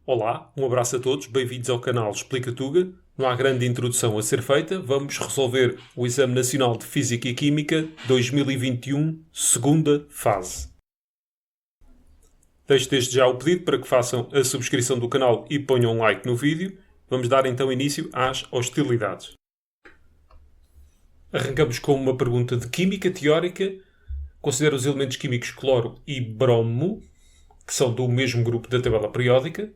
Olá, um abraço a todos, bem-vindos ao canal Explica Tuga. Não há grande introdução a ser feita, vamos resolver o Exame Nacional de Física e Química 2021, segunda fase. Deixo desde já o pedido para que façam a subscrição do canal e ponham um like no vídeo. Vamos dar então início às hostilidades. Arrancamos com uma pergunta de Química Teórica. Considera os elementos químicos cloro e bromo, que são do mesmo grupo da tabela periódica,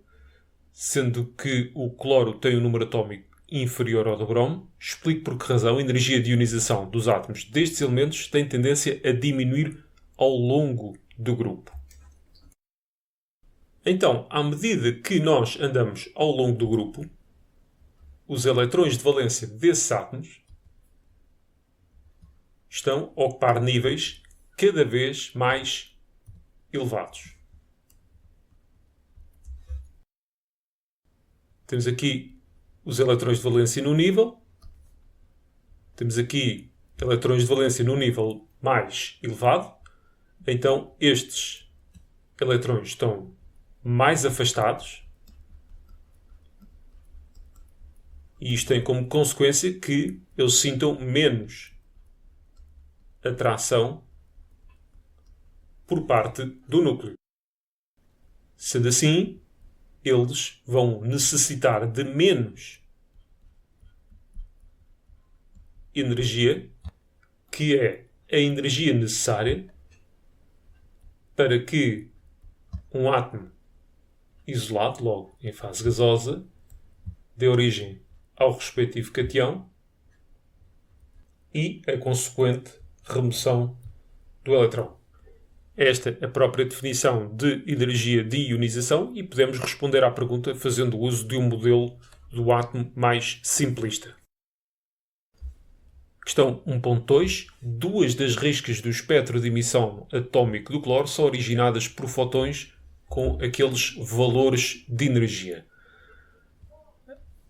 sendo que o cloro tem um número atómico inferior ao do bromo. Explique por que razão a energia de ionização dos átomos destes elementos tem tendência a diminuir ao longo do grupo. Então, à medida que nós andamos ao longo do grupo, os eletrões de valência desses átomos estão a ocupar níveis cada vez mais elevados. Temos aqui os eletrões de valência no nível. Temos aqui eletrões de valência no nível mais elevado. Então, estes eletrões estão mais afastados. E isto tem como consequência que eles sintam menos atração por parte do núcleo. Sendo assim, eles vão necessitar de menos energia, que é a energia necessária para que um átomo isolado, logo em fase gasosa, dê origem ao respectivo cátion e a consequente remoção do eletrão. Esta é a própria definição de energia de ionização e podemos responder à pergunta fazendo uso de um modelo do átomo mais simplista. Questão 1.2. Duas das riscas do espectro de emissão atómico do cloro são originadas por fotões com aqueles valores de energia.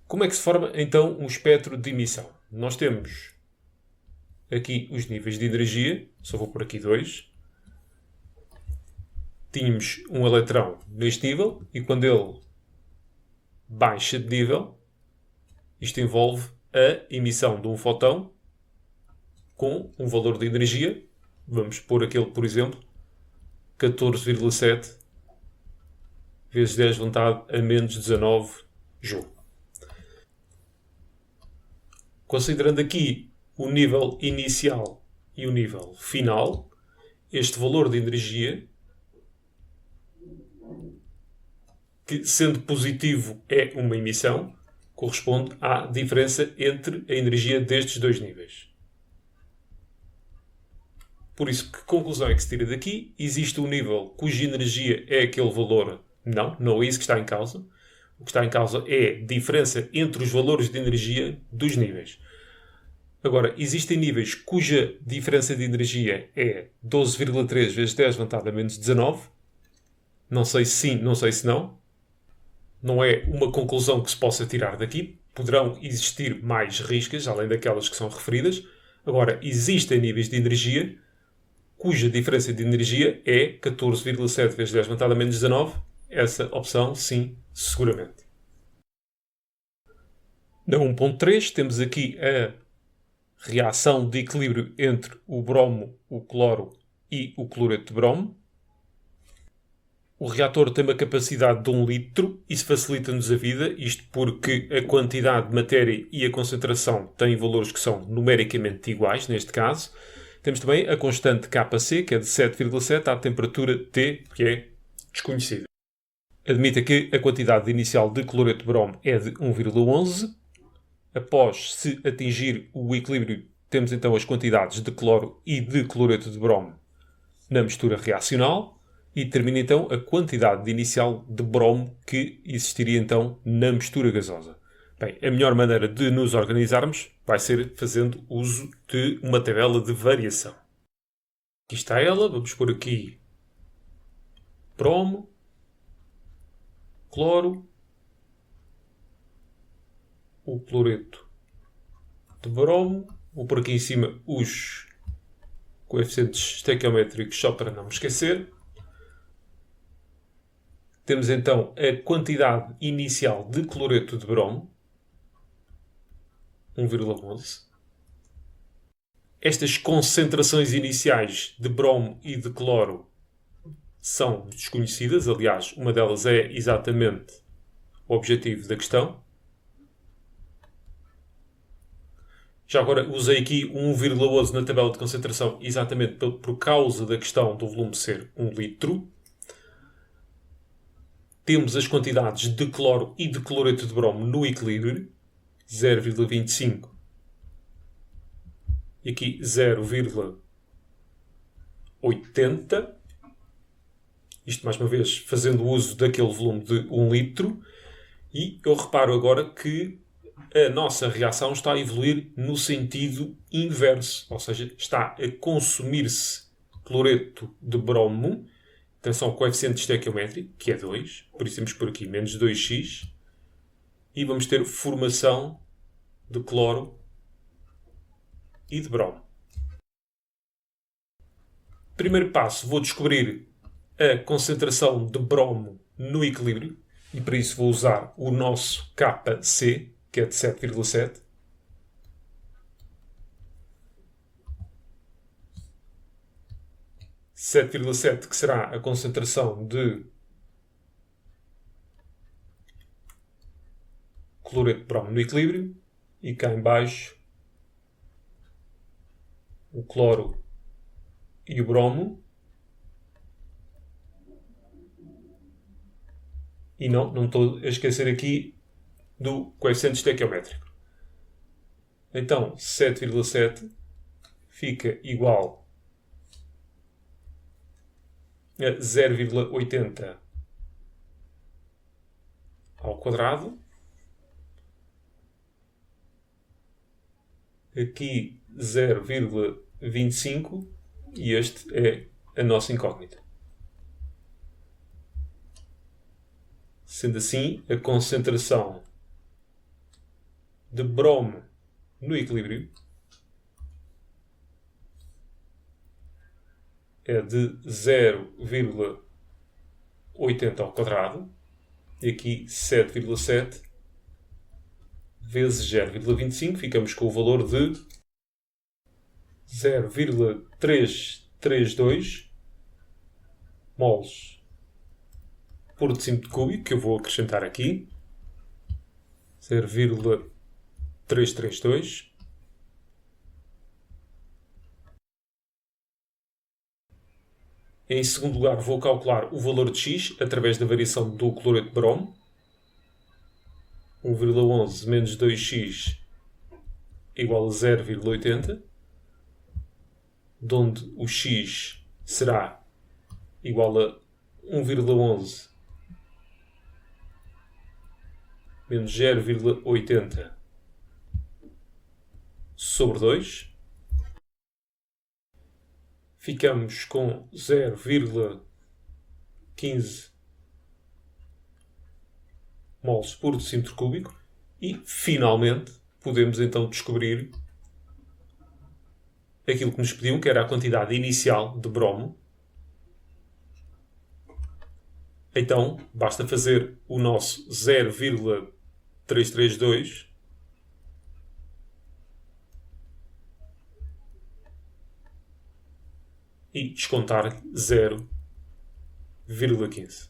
Como é que se forma então um espectro de emissão? Nós temos aqui os níveis de energia, só vou por aqui dois. Tínhamos um eletrão neste nível e quando ele baixa de nível, isto envolve a emissão de um fotão com um valor de energia, vamos pôr aquele, por exemplo, 14,7 vezes 10 elevado a menos 19 joule. Considerando aqui o nível inicial e o nível final, este valor de energia, que sendo positivo é uma emissão, corresponde à diferença entre a energia destes dois níveis. Por isso, que conclusão é que se tira daqui? Existe um nível cuja energia é aquele valor? Não é isso que está em causa. O que está em causa é a diferença entre os valores de energia dos níveis. Agora, existem níveis cuja diferença de energia é 12,3 vezes 10 elevado a menos 19. Não sei se sim, não sei se não. Não é uma conclusão que se possa tirar daqui. Poderão existir mais riscas, além daquelas que são referidas. Agora, existem níveis de energia cuja diferença de energia é 14,7 vezes 10 elevado a menos 19. Essa opção, sim, seguramente. Na 1.3 temos aqui a reação de equilíbrio entre o bromo, o cloro e o cloreto de bromo. O reator tem uma capacidade de 1 litro. Isso facilita-nos a vida, isto porque a quantidade de matéria e a concentração têm valores que são numericamente iguais, neste caso. Temos também a constante Kc, que é de 7,7, à temperatura T, que é desconhecida. Admita que a quantidade inicial de cloreto de bromo é de 1,11. Após se atingir o equilíbrio, temos então as quantidades de cloro e de cloreto de bromo na mistura reacional e termina então a quantidade inicial de bromo que existiria então na mistura gasosa. Bem, a melhor maneira de nos organizarmos vai ser fazendo uso de uma tabela de variação. Aqui está ela, vamos pôr aqui bromo, cloro, o cloreto de bromo, vou pôr aqui em cima os coeficientes estequiométricos só para não me esquecer. Temos então a quantidade inicial de cloreto de bromo, 1,11. Estas concentrações iniciais de bromo e de cloro são desconhecidas. Aliás, uma delas é exatamente o objetivo da questão. Já agora usei aqui 1,11 na tabela de concentração exatamente por causa da questão do volume ser 1 litro. Temos as quantidades de cloro e de cloreto de bromo no equilíbrio, 0,25 e aqui 0,80. Isto, mais uma vez, fazendo uso daquele volume de 1 litro. E eu reparo agora que a nossa reação está a evoluir no sentido inverso. Ou seja, está a consumir-se cloreto de bromo. Atenção ao coeficiente estequiométrico, que é 2. Por isso temos por aqui menos 2x. E vamos ter formação de cloro e de bromo. Primeiro passo, vou descobrir a concentração de bromo no equilíbrio. E para isso vou usar o nosso Kc, que é de 7,7. Que será a concentração de cloreto de bromo no equilíbrio. E cá em baixo o cloro e o bromo. E não estou a esquecer aqui do coeficiente estequiométrico. Então, 7,7 fica igual a 0,80 ao quadrado. Aqui 0,25 e este é a nossa incógnita. Sendo assim, a concentração de bromo no equilíbrio é de 0,80 ao quadrado. E aqui 7,7 vezes 0,25. Ficamos com o valor de 0,332 moles por decímetro cúbico, que eu vou acrescentar aqui. 0,332. Em segundo lugar, vou calcular o valor de x através da variação do cloreto de bromo. 1,11 menos 2x igual a 0,80, de onde o x será igual a 1,11 menos 0,80 sobre 2. Ficamos com 0,15 moles por decímetro cúbico e, finalmente, podemos então descobrir aquilo que nos pediam, que era a quantidade inicial de bromo. Então, basta fazer o nosso 0,332 e descontar 0,15.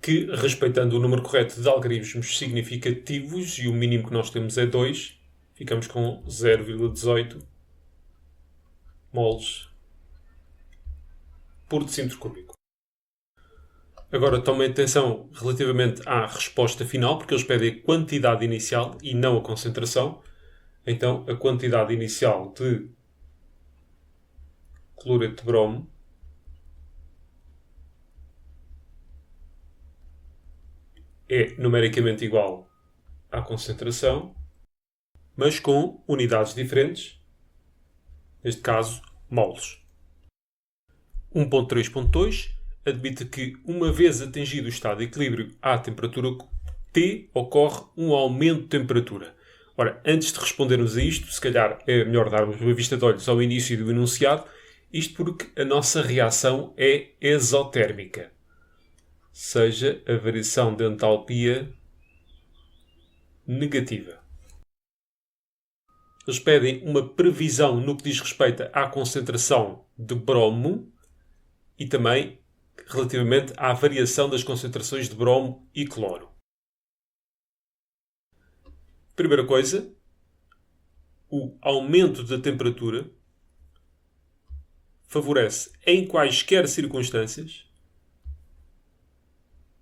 Que, respeitando o número correto de algarismos significativos, e o mínimo que nós temos é 2, ficamos com 0,18 moles por decímetro cúbico. Agora tomem atenção relativamente à resposta final, porque eles pedem a quantidade inicial e não a concentração. Então, a quantidade inicial de cloreto de bromo é numericamente igual à concentração, mas com unidades diferentes, neste caso, moles. 1.3.2 admite que, uma vez atingido o estado de equilíbrio à temperatura T, ocorre um aumento de temperatura. Ora, antes de respondermos a isto, se calhar é melhor darmos uma vista de olhos ao início do enunciado, isto porque a nossa reação é exotérmica. seja a variação de entalpia negativa. Eles pedem uma previsão no que diz respeito à concentração de bromo e também relativamente à variação das concentrações de bromo e cloro. Primeira coisa, o aumento da temperatura favorece, em quaisquer circunstâncias,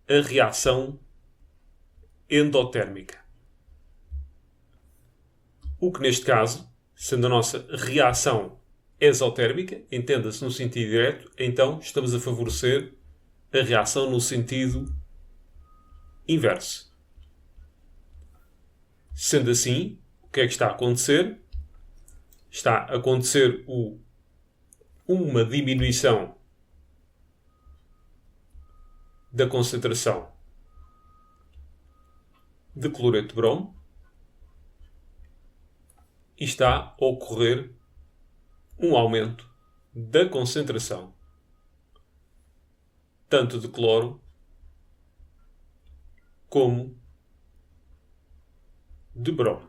a reação endotérmica. O que neste caso, sendo a nossa reação exotérmica, entenda-se no sentido direto, então estamos a favorecer a reação no sentido inverso. Sendo assim, o que é que está a acontecer? Está a acontecer uma diminuição da concentração de cloreto de bromo e está a ocorrer um aumento da concentração tanto de cloro como de bromo.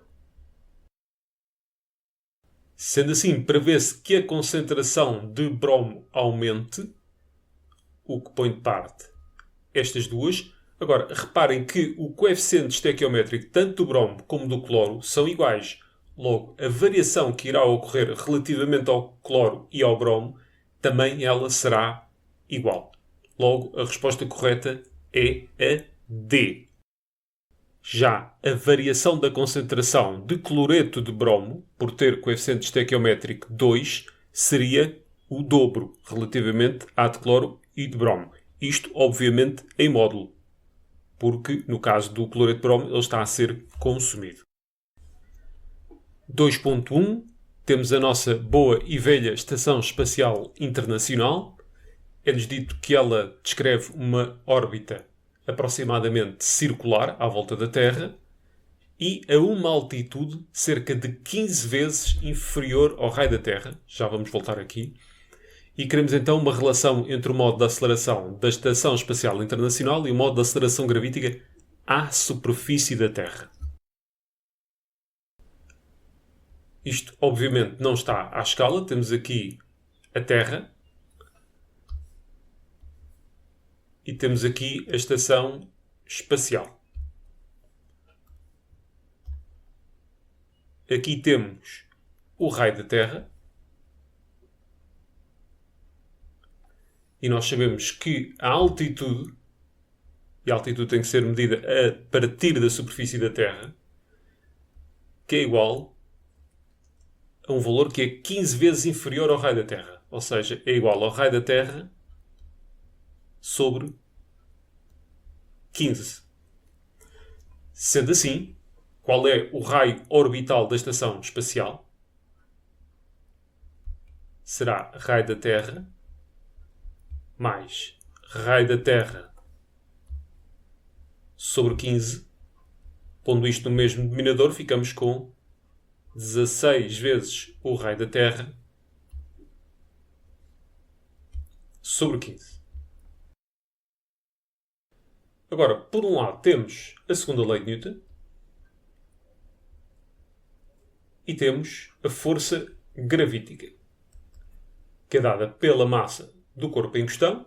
Sendo assim, prevê-se que a concentração de bromo aumente, o que põe de parte estas duas. Agora, reparem que o coeficiente estequiométrico tanto do bromo como do cloro são iguais. Logo, a variação que irá ocorrer relativamente ao cloro e ao bromo, também ela será igual. Logo, a resposta correta é a D. Já a variação da concentração de cloreto de bromo, por ter coeficiente estequiométrico 2, seria o dobro relativamente à de cloro e de bromo. Isto, obviamente, em módulo, porque no caso do cloreto de bromo ele está a ser consumido. 2.1, temos a nossa boa e velha Estação Espacial Internacional. É-nos dito que ela descreve uma órbita aproximadamente circular à volta da Terra e a uma altitude cerca de 15 vezes inferior ao raio da Terra. Já vamos voltar aqui. E queremos então uma relação entre o modo de aceleração da Estação Espacial Internacional e o modo de aceleração gravítica à superfície da Terra. Isto, obviamente, não está à escala. Temos aqui a Terra e temos aqui a Estação Espacial. Aqui temos o raio da Terra. E nós sabemos que a altitude, e a altitude tem que ser medida a partir da superfície da Terra, que é igual a um valor que é 15 vezes inferior ao raio da Terra. Ou seja, é igual ao raio da Terra sobre 15. Sendo assim, qual é o raio orbital da Estação Espacial? Será raio da Terra mais raio da Terra sobre 15. Pondo isto no mesmo denominador, ficamos com 16 vezes o raio da Terra sobre 15. Agora, por um lado, temos a segunda lei de Newton e temos a força gravítica, que é dada pela massa do corpo em questão,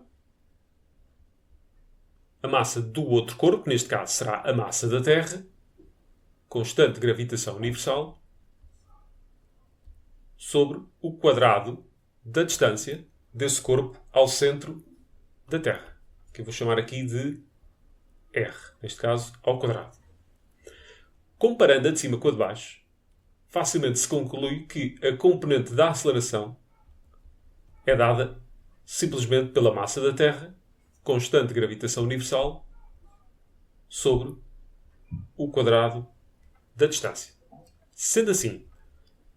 a massa do outro corpo, neste caso será a massa da Terra, constante de gravitação universal, sobre o quadrado da distância desse corpo ao centro da Terra, que eu vou chamar aqui de R, neste caso, ao quadrado. Comparando a de cima com a de baixo, facilmente se conclui que a componente da aceleração é dada simplesmente pela massa da Terra, constante de gravitação universal, sobre o quadrado da distância. Sendo assim,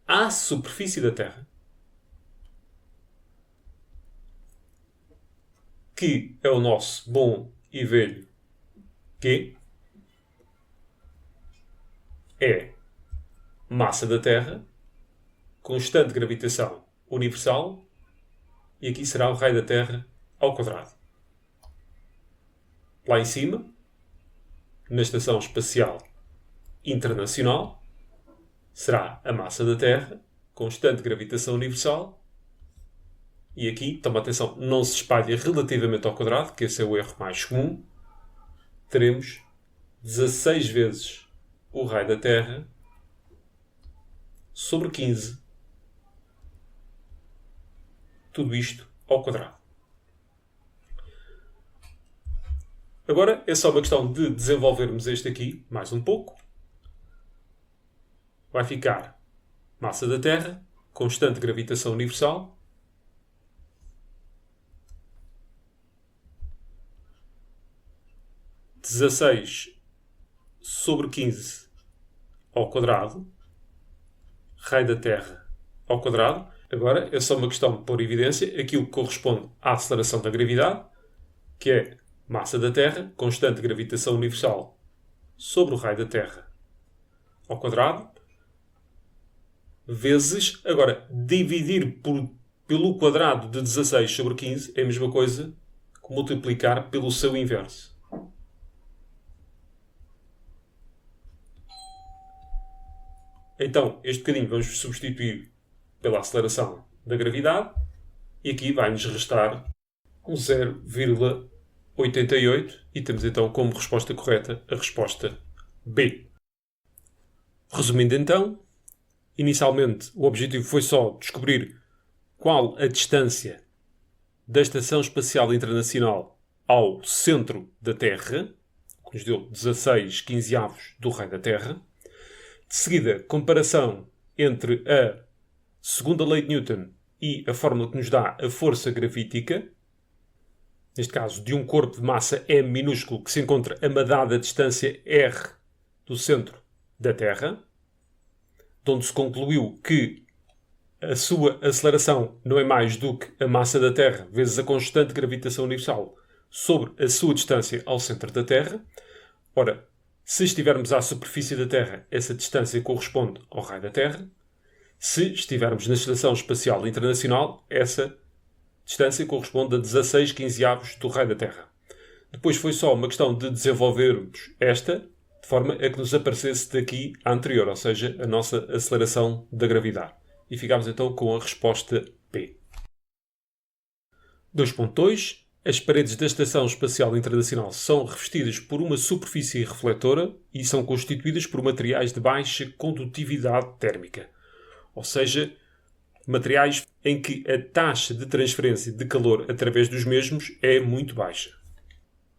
à superfície da Terra, que é o nosso bom e velho Q, é massa da Terra, constante de gravitação universal, e aqui será o raio da Terra ao quadrado. lá em cima, na Estação Espacial Internacional, será a massa da Terra, constante gravitação universal, e aqui, toma atenção, não se espalha relativamente ao quadrado, que esse é o erro mais comum. Teremos 16 vezes o raio da Terra sobre 15. Tudo isto ao quadrado. Agora é só uma questão de desenvolvermos este aqui mais um pouco. Vai ficar massa da Terra, constante gravitação universal, (16 sobre 15 ao quadrado, raio da Terra ao quadrado. Agora é só uma questão de pôr em evidência aquilo que corresponde à aceleração da gravidade, que é massa da Terra, constante gravitação universal sobre o raio da Terra ao quadrado, vezes, agora, dividir pelo quadrado de 16 sobre 15 é a mesma coisa que multiplicar pelo seu inverso. Então, este bocadinho vamos substituir pela aceleração da gravidade e aqui vai-nos restar um 0,88 e temos então como resposta correta a resposta B. Resumindo então, inicialmente o objetivo foi só descobrir qual a distância da Estação Espacial Internacional ao centro da Terra, que nos deu 16 quinzeavos do raio da Terra. De seguida, comparação entre a segunda lei de Newton e a fórmula que nos dá a força gravítica, neste caso de um corpo de massa M minúsculo que se encontra a uma dada distância R do centro da Terra, de onde se concluiu que a sua aceleração não é mais do que a massa da Terra vezes a constante gravitação universal sobre a sua distância ao centro da Terra. Ora, se estivermos à superfície da Terra, essa distância corresponde ao raio da Terra. Se estivermos na Estação Espacial Internacional, essa distância corresponde a 16 quinzeavos do raio da Terra. Depois foi só uma questão de desenvolvermos esta, de forma a que nos aparecesse daqui a anterior, ou seja, a nossa aceleração da gravidade. E ficámos então com a resposta B. 2.2. As paredes da Estação Espacial Internacional são revestidas por uma superfície refletora e são constituídas por materiais de baixa condutividade térmica. Ou seja, materiais em que a taxa de transferência de calor através dos mesmos é muito baixa.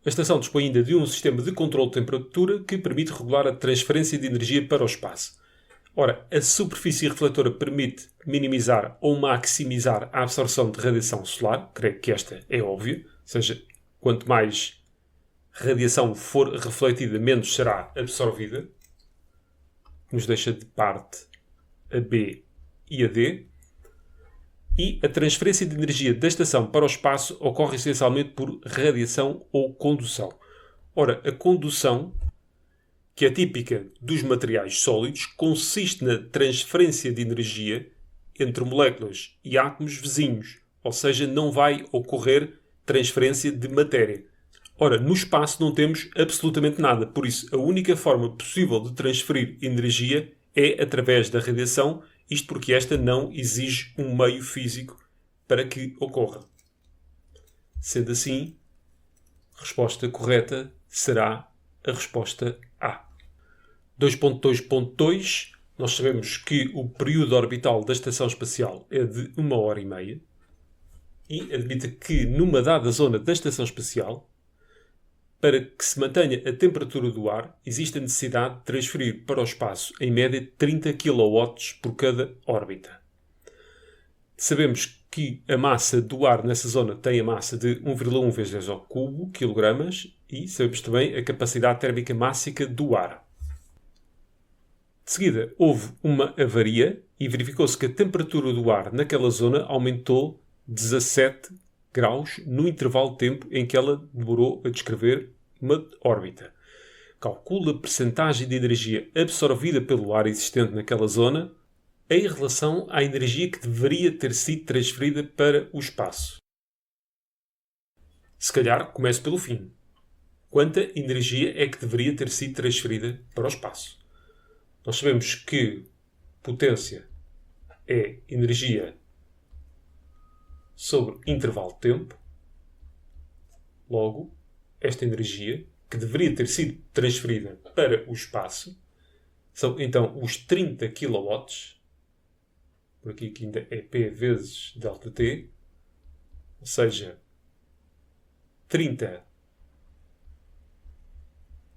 A estação dispõe ainda de um sistema de controle de temperatura que permite regular a transferência de energia para o espaço. Ora, a superfície refletora permite minimizar ou maximizar a absorção de radiação solar. Creio que esta é óbvia. Ou seja, quanto mais radiação for refletida, menos será absorvida. Nos deixa de parte a B e a D. E a transferência de energia da estação para o espaço ocorre essencialmente por radiação ou condução. Ora, a condução, que é típica dos materiais sólidos, consiste na transferência de energia entre moléculas e átomos vizinhos, ou seja, não vai ocorrer transferência de matéria. Ora, no espaço não temos absolutamente nada, por isso a única forma possível de transferir energia é através da radiação, isto porque esta não exige um meio físico para que ocorra. Sendo assim, a resposta correta será a resposta A. 2.2.2. Nós sabemos que o período orbital da Estação Espacial é de 1h30 e admite que numa dada zona da Estação Espacial, para que se mantenha a temperatura do ar, existe a necessidade de transferir para o espaço, em média, 30 kW por cada órbita. Sabemos que a massa do ar nessa zona tem a massa de 1,1 vezes 10 ao cubo, quilogramas, e sabemos também a capacidade térmica mássica do ar. De seguida, houve uma avaria e verificou-se que a temperatura do ar naquela zona aumentou 17 graus no intervalo de tempo em que ela demorou a descrever uma órbita. Calcula a percentagem de energia absorvida pelo ar existente naquela zona em relação à energia que deveria ter sido transferida para o espaço. Se calhar, comece pelo fim. quanta energia é que deveria ter sido transferida para o espaço. Nós sabemos que potência é energia sobre intervalo de tempo. Logo, esta energia, que deveria ter sido transferida para o espaço, são então os 30 kW, por aqui que ainda é P vezes ΔT, ou seja, 30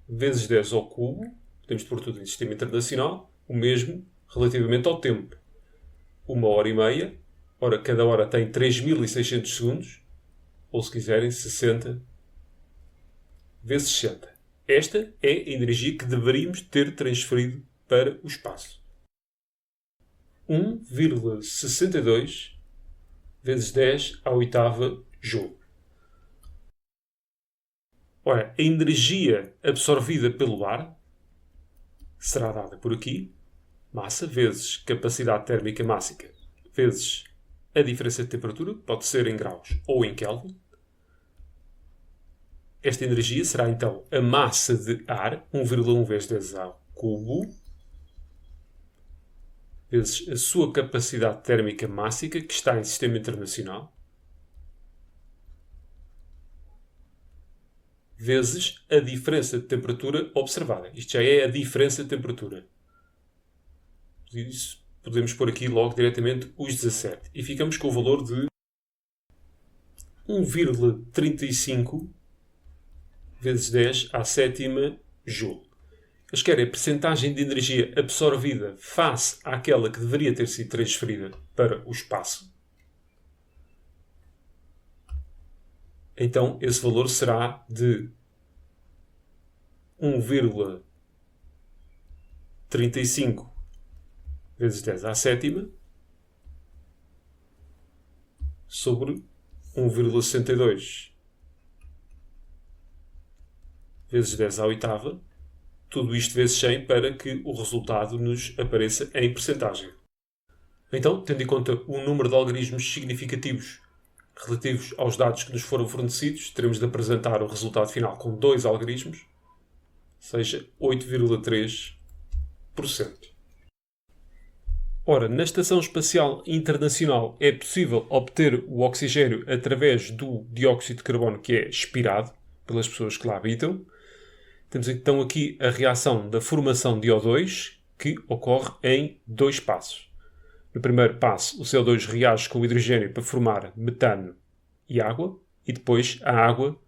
vezes 10 ao cubo, podemos pôr tudo em sistema internacional, o mesmo relativamente ao tempo. 1h30, ora, cada hora tem 3.600 segundos, ou se quiserem, 60 vezes 60. Esta é a energia que deveríamos ter transferido para o espaço. 1,62 vezes 10 à oitava joule. Ora, a energia absorvida pelo ar será dada por aqui, massa vezes capacidade térmica mássica vezes a diferença de temperatura, pode ser em graus ou em Kelvin. Esta energia será então a massa de ar, 1,1 vezes 10 ao cubo, vezes a sua capacidade térmica mássica, que está em sistema internacional, vezes a diferença de temperatura observada. Isto já é a diferença de temperatura. Isso podemos pôr aqui logo diretamente os 17. E ficamos com o valor de 1,35 vezes 10 à sétima joule. Eles querem a percentagem de energia absorvida face àquela que deveria ter sido transferida para o espaço. Então, esse valor será de 1,35 vezes 10 à sétima sobre 1,62 vezes 10 à oitava. Tudo isto vezes 100 para que o resultado nos apareça em percentagem. Então, tendo em conta o número de algarismos significativos relativos aos dados que nos foram fornecidos, teremos de apresentar o resultado final com 2 algarismos, ou seja, 8,3%. Ora, na Estação Espacial Internacional é possível obter o oxigênio através do dióxido de carbono que é expirado pelas pessoas que lá habitam. Temos então aqui a reação da formação de O2, que ocorre em 2 passos. No primeiro passo, o CO2 reage com o hidrogênio para formar metano e água, e depois a água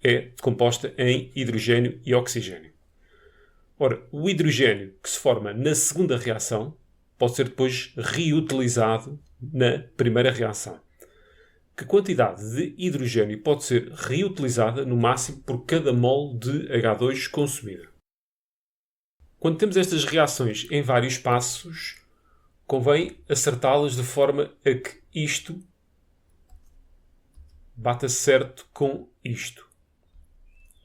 é composta em hidrogênio e oxigênio. Ora, o hidrogênio que se forma na segunda reação pode ser depois reutilizado na primeira reação. Que quantidade de hidrogênio pode ser reutilizada no máximo por cada mol de H2 consumida? Quando temos estas reações em vários passos, convém acertá-las de forma a que isto bata certo com isto.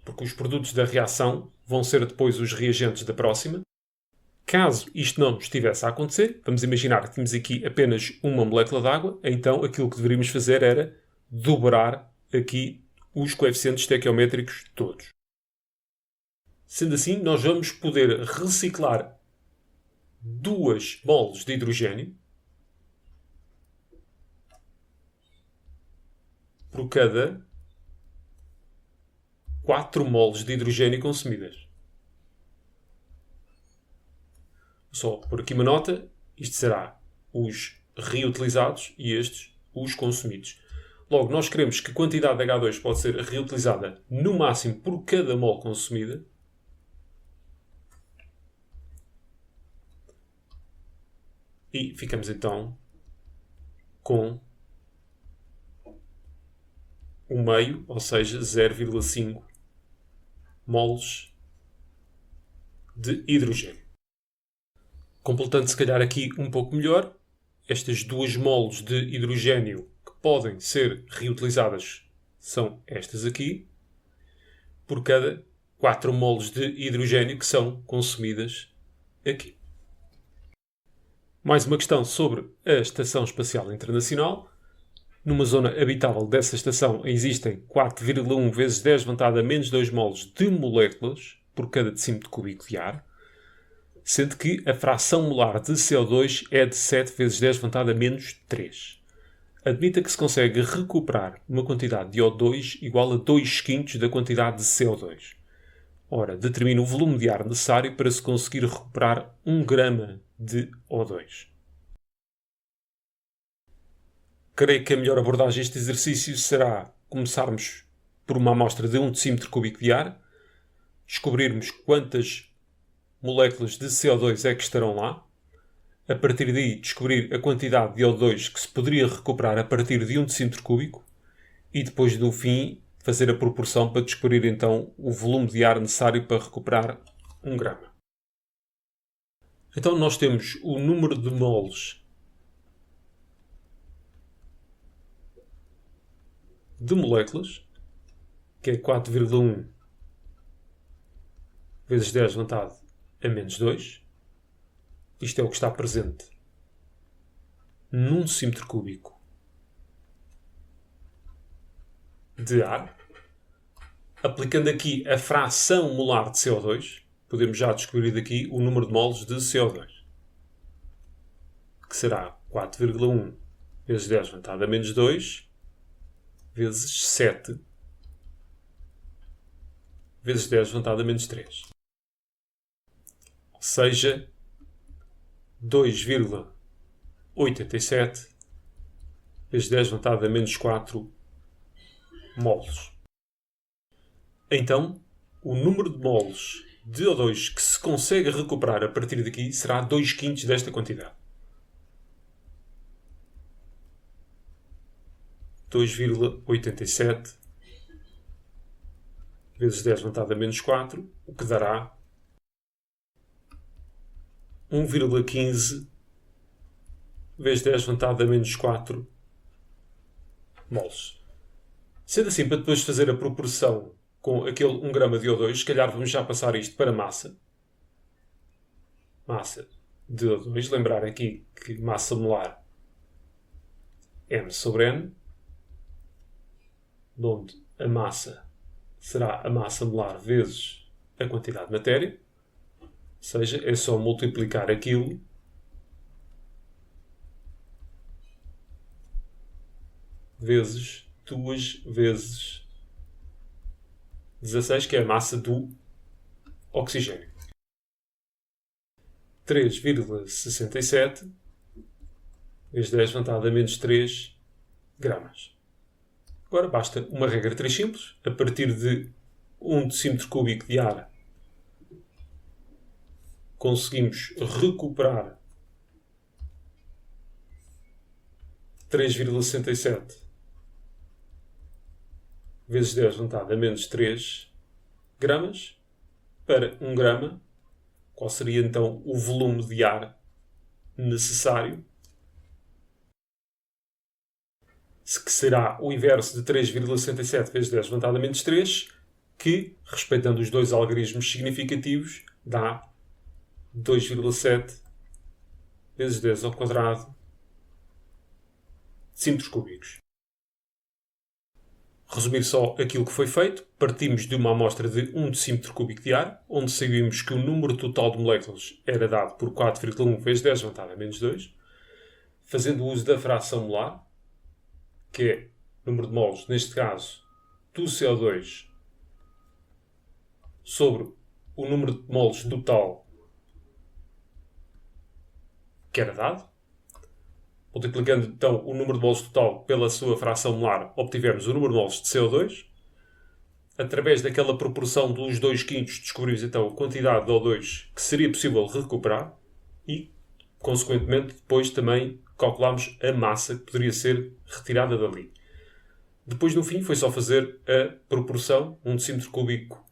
Porque os produtos da reação vão ser depois os reagentes da próxima. Caso isto não estivesse a acontecer, vamos imaginar que temos aqui apenas uma molécula de água, então aquilo que deveríamos fazer era dobrar aqui os coeficientes estequiométricos todos. Sendo assim, nós vamos poder reciclar 2 moles de hidrogênio por cada 4 moles de hidrogênio consumidas. Só por aqui uma nota, isto será os reutilizados e estes os consumidos. Logo, nós queremos que a quantidade de H2 pode ser reutilizada no máximo por cada mol consumida. E ficamos então com o meio, ou seja, 0,5 moles de hidrogênio. Completando se calhar aqui um pouco melhor, estas 2 moles de hidrogênio que podem ser reutilizadas são estas aqui, por cada 4 moles de hidrogênio que são consumidas aqui. Mais uma questão sobre a Estação Espacial Internacional. Numa zona habitável dessa estação existem 4,1 vezes 10 elevado a menos 2 moles de moléculas por cada decímetro cúbico de ar, sendo que a fração molar de CO2 é de 7 vezes 10 elevado a menos 3. Admita que se consegue recuperar uma quantidade de O2 igual a 2 quintos da quantidade de CO2. Ora, determina o volume de ar necessário para se conseguir recuperar 1 grama de O2. Creio que a melhor abordagem a este exercício será começarmos por uma amostra de 1 decímetro cúbico de ar, descobrirmos quantas moléculas de CO2 é que estarão lá, a partir daí descobrir a quantidade de O2 que se poderia recuperar a partir de 1 decímetro cúbico e depois, no fim, fazer a proporção para descobrir então o volume de ar necessário para recuperar 1 grama. Então nós temos o número de moles de moléculas, que é 4,1 vezes 10 elevado a menos 2. Isto é o que está presente num decímetro cúbico de ar. Aplicando aqui a fração molar de CO2, podemos já descobrir daqui o número de moles de CO2, que será 4,1 vezes 10 elevado a menos 2 vezes 7 vezes 10 elevado a menos 3. Ou seja, 2,87 vezes 10 elevado a menos 4 moles. Então, o número de moles de O2 que se consegue recuperar a partir daqui será 2 quintos desta quantidade. 2,87 vezes 10 elevado a menos 4, o que dará 1,15 vezes 10 elevado a menos 4 moles. Sendo assim, para depois fazer a proporção com aquele 1 grama de O2, se calhar vamos já passar isto para massa. Massa de O2. Lembrar aqui que massa molar M sobre N, onde a massa será a massa molar vezes a quantidade de matéria. Ou seja, é só multiplicar aquilo vezes 2 vezes 16, que é a massa do oxigênio. 3,67 vezes 10 elevado a menos 3 gramas. Agora basta uma regra 3 simples. A partir de 1 decímetro cúbico de ar conseguimos recuperar 3,67 vezes 10 elevado a menos 3 gramas. Para 1 grama, qual seria então o volume de ar necessário? Que será o inverso de 3,67 vezes 10 elevado a menos 3, que, respeitando os dois algarismos significativos, dá 2,7 vezes 10 ao quadrado decímetros cúbicos. Resumir só aquilo que foi feito, partimos de uma amostra de 1 decímetro cúbico de ar, onde sabíamos que o número total de moléculas era dado por 4,1 vezes 10 elevado a menos 2, fazendo uso da fração molar, que é o número de moles, neste caso, do CO2 sobre o número de moles total que era dado. Multiplicando então o número de moles total pela sua fração molar, obtivemos o número de moles de CO2. Através daquela proporção dos 2 quintos, descobrimos então a quantidade de O2 que seria possível recuperar e, consequentemente, depois também calculámos a massa que poderia ser retirada dali. Depois, no fim, foi só fazer a proporção. 1 decímetro cúbico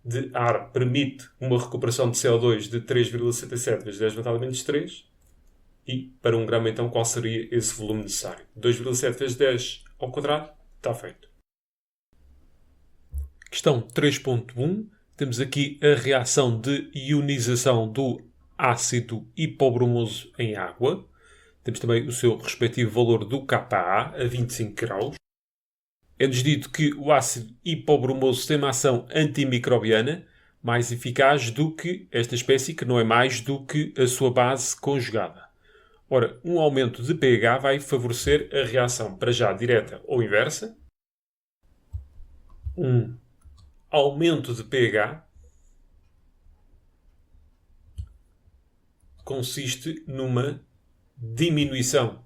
de ar permite uma recuperação de CO2 de 3,67 vezes 10 elevado a menos 3. E, para 1 grama, então, qual seria esse volume necessário? 2,7 vezes 10 ao quadrado, está feito. Questão 3.1. Temos aqui a reação de ionização do ácido hipobromoso em água. Temos também o seu respectivo valor do Ka a 25 graus. É-nos dito que o ácido hipobromoso tem uma ação antimicrobiana mais eficaz do que esta espécie, que não é mais do que a sua base conjugada. Ora, um aumento de pH vai favorecer a reação, para já direta ou inversa. Um aumento de pH consiste numa diminuição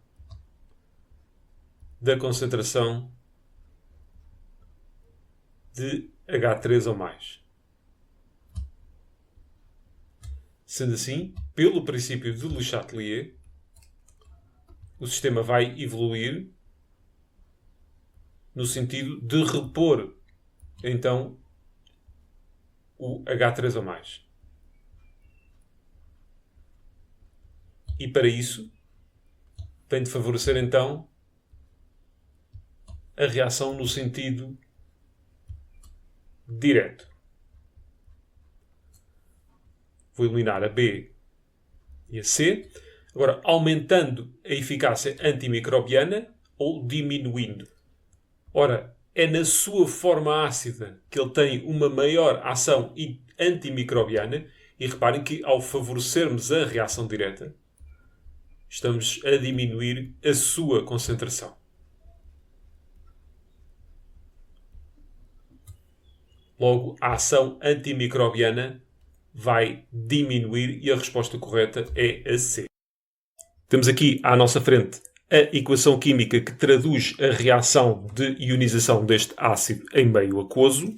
da concentração de H3 ou mais. Sendo assim, pelo princípio de Le Chatelier, o sistema vai evoluir no sentido de repor, então, o H3 ou mais. E para isso, tem de favorecer, então, a reação no sentido direto. Vou eliminar a B e a C. Agora, aumentando a eficácia antimicrobiana ou diminuindo. Ora, é na sua forma ácida que ele tem uma maior ação antimicrobiana. E reparem que, ao favorecermos a reação direta, estamos a diminuir a sua concentração. Logo, a ação antimicrobiana vai diminuir e a resposta correta é a C. Temos aqui à nossa frente a equação química que traduz a reação de ionização deste ácido em meio aquoso,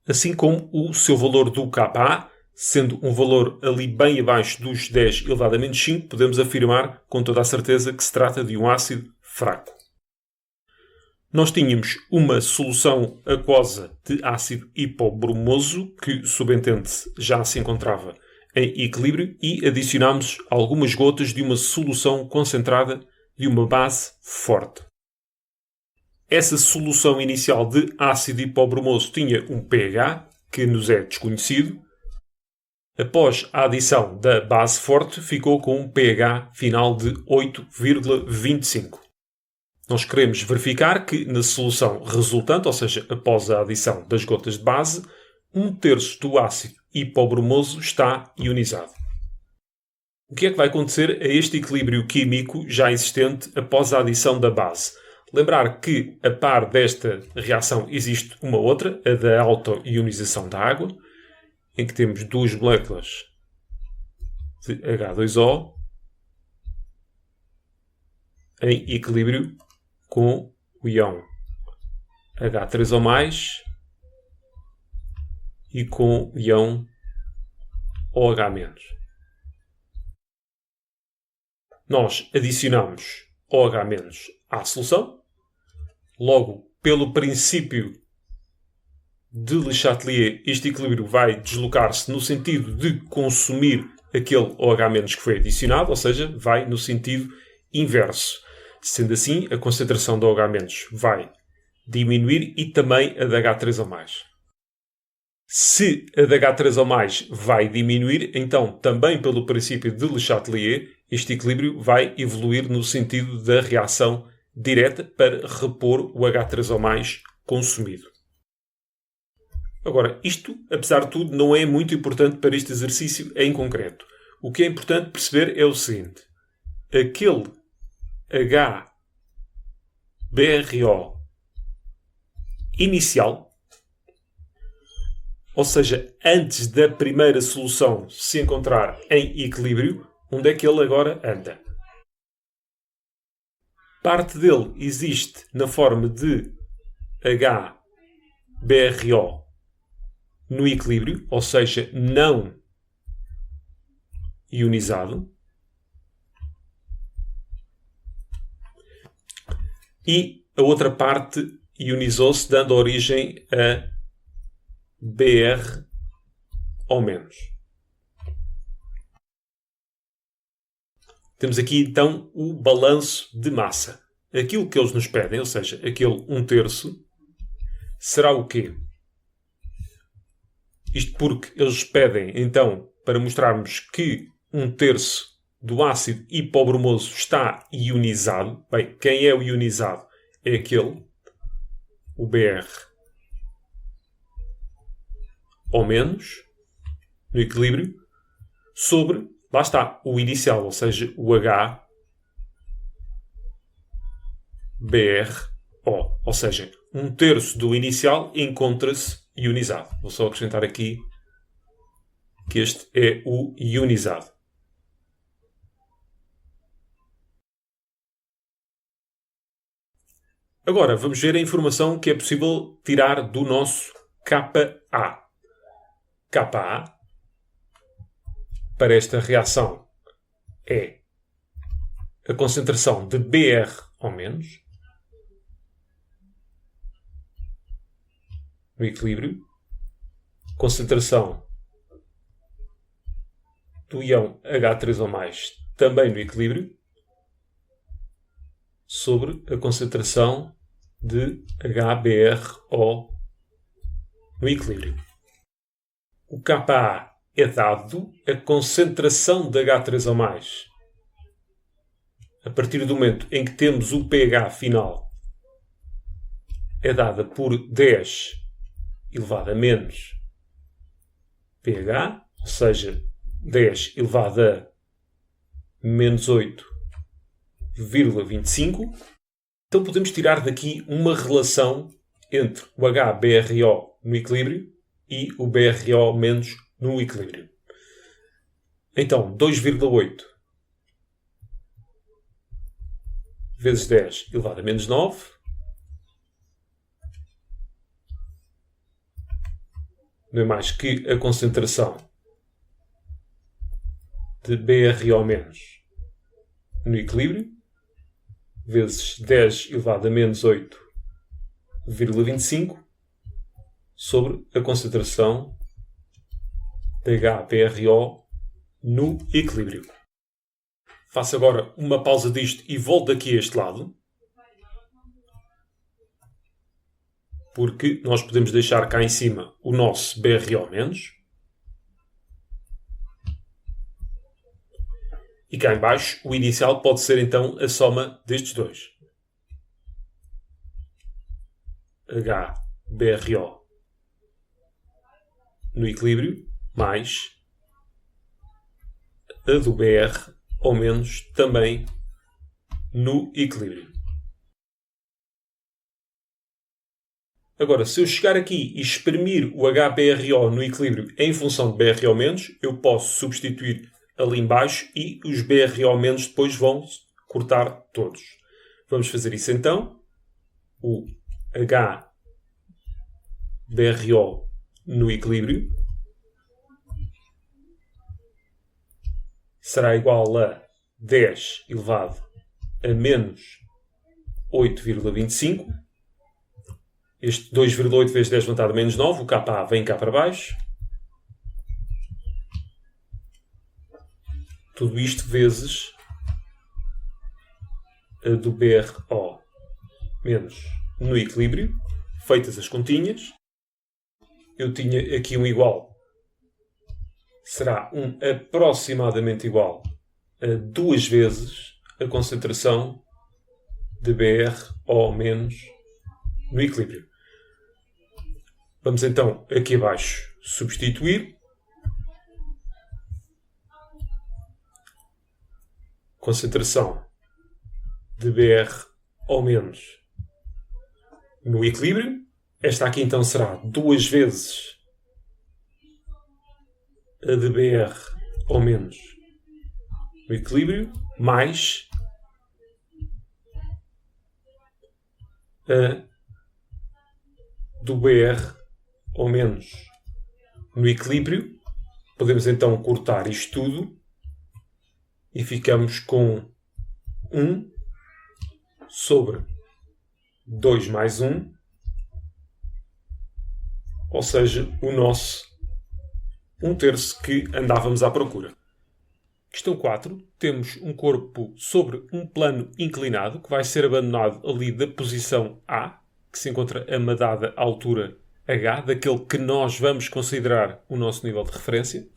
assim como o seu valor do Ka, sendo um valor ali bem abaixo dos 10 elevado a menos 5, podemos afirmar com toda a certeza que se trata de um ácido fraco. Nós tínhamos uma solução aquosa de ácido hipobromoso, que, subentende-se, já se encontrava em equilíbrio, e adicionámos algumas gotas de uma solução concentrada de uma base forte. Essa solução inicial de ácido hipobromoso tinha um pH que nos é desconhecido. Após a adição da base forte, ficou com um pH final de 8,25. Nós queremos verificar que na solução resultante, ou seja, após a adição das gotas de base, 1/3 do ácido hipobromoso está ionizado. O que é que vai acontecer a este equilíbrio químico já existente após a adição da base? Lembrar que, a par desta reação, existe uma outra, a da auto-ionização da água, em que temos duas moléculas de H2O em equilíbrio com o íon H3O+, e com o íon OH-. Nós adicionamos OH- à solução. Logo, pelo princípio de Le Chatelier, este equilíbrio vai deslocar-se no sentido de consumir aquele OH- que foi adicionado, ou seja, vai no sentido inverso. Sendo assim, a concentração de OH- vai diminuir e também a de H3O+. Se a de H3O+, vai diminuir, então, também pelo princípio de Le Chatelier, este equilíbrio vai evoluir no sentido da reação direta para repor o H3O+ consumido. Agora, isto, apesar de tudo, não é muito importante para este exercício em concreto. O que é importante perceber é o seguinte. Aquele HBRO inicial, ou seja, antes da primeira solução se encontrar em equilíbrio, onde é que ele agora anda? Parte dele existe na forma de HBRO no equilíbrio, ou seja, não ionizado. E a outra parte ionizou-se, dando origem a BR ou menos. Temos aqui então o balanço de massa. Aquilo que eles nos pedem, ou seja, aquele 1/3, será o quê? Isto porque eles pedem, então, para mostrarmos que 1/3 do ácido hipobromoso está ionizado. Bem, quem é o ionizado? É aquele, o Br ou menos, no equilíbrio, sobre, lá está, o inicial, ou seja, o HBrO. Ou seja, 1/3 do inicial encontra-se ionizado. Vou só acrescentar aqui que este é o ionizado. Agora, vamos ver a informação que é possível tirar do nosso Ka. Ka, para esta reação, é a concentração de Br ou menos no equilíbrio, concentração do íon H3 ou mais também no equilíbrio, sobre a concentração de HBrO no equilíbrio. O Ka é dado a concentração de H3 ou mais a partir do momento em que temos o pH final é dada por 10 elevado a menos pH, ou seja, 10 elevado a menos 8,25. Então podemos tirar daqui uma relação entre o HBrO no equilíbrio e o BrO menos no equilíbrio. Então, 2,8 vezes 10 elevado a menos 9 não é mais que a concentração de BrO menos no equilíbrio vezes 10 elevado a menos 8,25 sobre a concentração de HBrO no equilíbrio. Faço agora uma pausa disto e volto aqui a este lado, porque nós podemos deixar cá em cima o nosso BrO menos e cá em baixo o inicial pode ser então a soma destes dois. HBrO no equilíbrio mais a do Br ou menos também no equilíbrio. Agora, se eu chegar aqui e exprimir o HBrO no equilíbrio em função de BrO menos, eu posso substituir ali em baixo e os BrO menos depois vão cortar todos. Vamos fazer isso então. O HBrO no equilíbrio será igual a 10 elevado a menos 8,25. Este 2,8 vezes 10 levantado a menos 9. O Ka vem cá para baixo. Tudo isto vezes a do BrO menos no equilíbrio. Feitas as continhas, eu tinha aqui um igual. Será um aproximadamente igual a 2 vezes a concentração de BrO menos no equilíbrio. Vamos então aqui abaixo substituir. Concentração de BrO menos no equilíbrio. Esta aqui então será 2 vezes a de BrO menos no equilíbrio, mais a do BrO menos no equilíbrio. Podemos então cortar isto tudo e ficamos com 1 sobre 2 mais 1, ou seja, o nosso 1/3 que andávamos à procura. Questão 4. Temos um corpo sobre um plano inclinado que vai ser abandonado ali da posição A, que se encontra a uma dada altura H, daquele que nós vamos considerar o nosso nível de referência.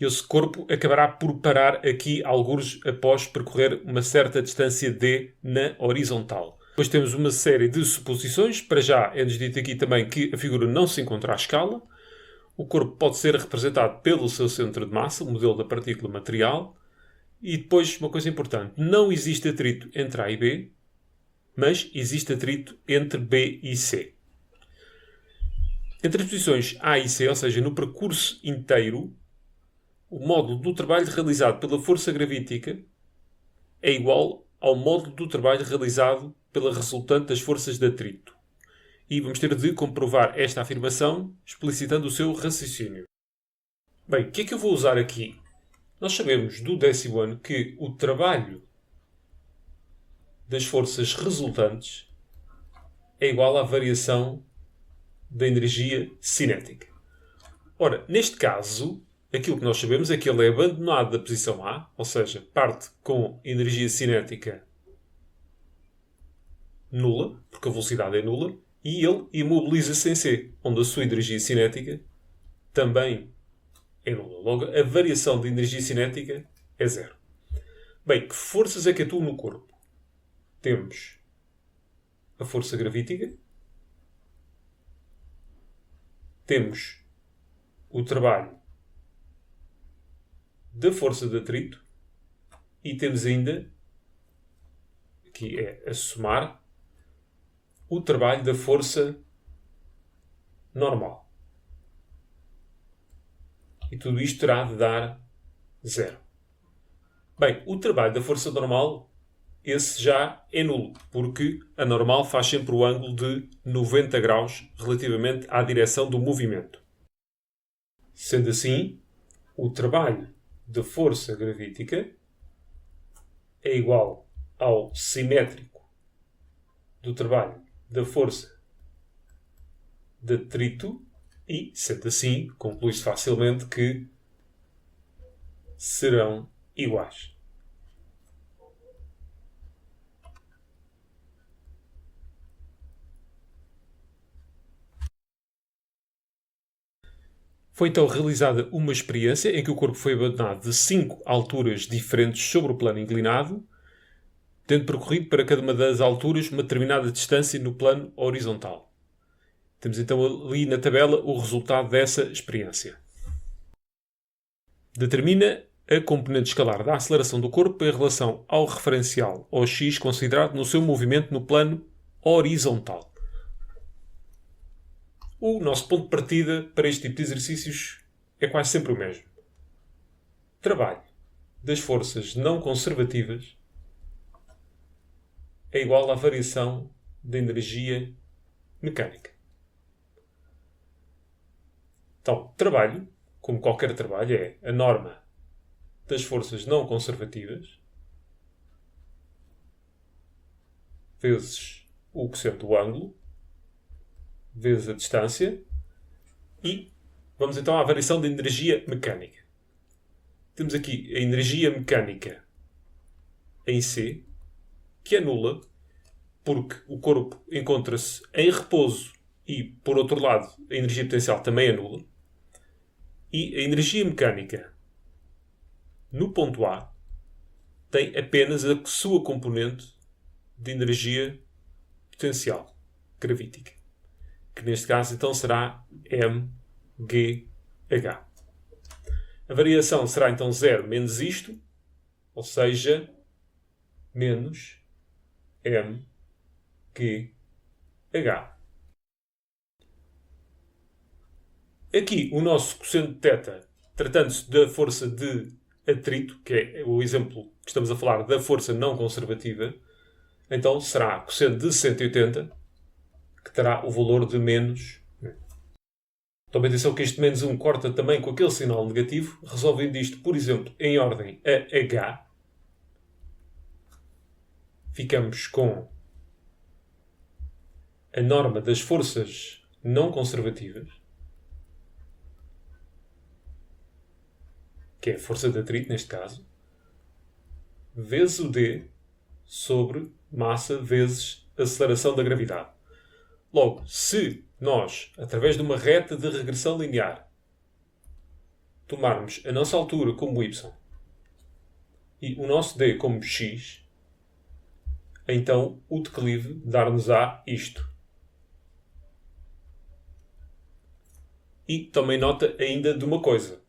esse corpo acabará por parar aqui algures após percorrer uma certa distância d na horizontal. Depois temos uma série de suposições. Para já é-nos dito aqui também que a figura não se encontra à escala. O corpo pode ser representado pelo seu centro de massa, o modelo da partícula material. E depois, uma coisa importante, não existe atrito entre A e B, mas existe atrito entre B e C. Entre as posições A e C, ou seja, no percurso inteiro, o módulo do trabalho realizado pela força gravítica é igual ao módulo do trabalho realizado pela resultante das forças de atrito. E vamos ter de comprovar esta afirmação explicitando o seu raciocínio. Bem, o que é que eu vou usar aqui? Nós sabemos do 10º ano que o trabalho das forças resultantes é igual à variação da energia cinética. Ora, neste caso, aquilo que nós sabemos é que ele é abandonado da posição A, ou seja, parte com energia cinética nula, porque a velocidade é nula, e ele imobiliza-se em C, onde a sua energia cinética também é nula. Logo, a variação de energia cinética é zero. Bem, que forças é que atuam no corpo? Temos a força gravítica, temos o trabalho da força de atrito e temos ainda, aqui é a somar, o trabalho da força normal. E tudo isto terá de dar zero. Bem, o trabalho da força normal, esse já é nulo, porque a normal faz sempre o ângulo de 90 graus relativamente à direção do movimento. Sendo assim, o trabalho da força gravítica é igual ao simétrico do trabalho da força de atrito e, sendo assim, conclui-se facilmente que serão iguais. Foi então realizada uma experiência em que o corpo foi abandonado de 5 alturas diferentes sobre o plano inclinado, tendo percorrido para cada uma das alturas uma determinada distância no plano horizontal. Temos então ali na tabela o resultado dessa experiência. Determina a componente escalar da aceleração do corpo em relação ao referencial OX considerado no seu movimento no plano horizontal. O nosso ponto de partida para este tipo de exercícios é quase sempre o mesmo. Trabalho das forças não conservativas é igual à variação da energia mecânica. Então, trabalho, como qualquer trabalho, é a norma das forças não conservativas vezes o quociente do ângulo vezes a distância e vamos então à variação da energia mecânica. Temos aqui a energia mecânica em C, que é nula, porque o corpo encontra-se em repouso e, por outro lado, a energia potencial também é nula. E a energia mecânica no ponto A tem apenas a sua componente de energia potencial gravítica, que neste caso então será mgh. A variação será então 0 menos isto, ou seja, menos mgh. Aqui o nosso quociente de θ, tratando-se da força de atrito, que é o exemplo que estamos a falar da força não conservativa, então será quociente de 180, que terá o valor de menos. Tomem atenção que este menos 1 corta também com aquele sinal negativo, resolvendo isto, por exemplo, em ordem a H. Ficamos com a norma das forças não conservativas, que é a força de atrito neste caso, vezes o D sobre massa vezes aceleração da gravidade. Logo, se nós, através de uma reta de regressão linear, tomarmos a nossa altura como y e o nosso d como x, então o declive dar-nos-á isto. E tomem nota ainda de uma coisa.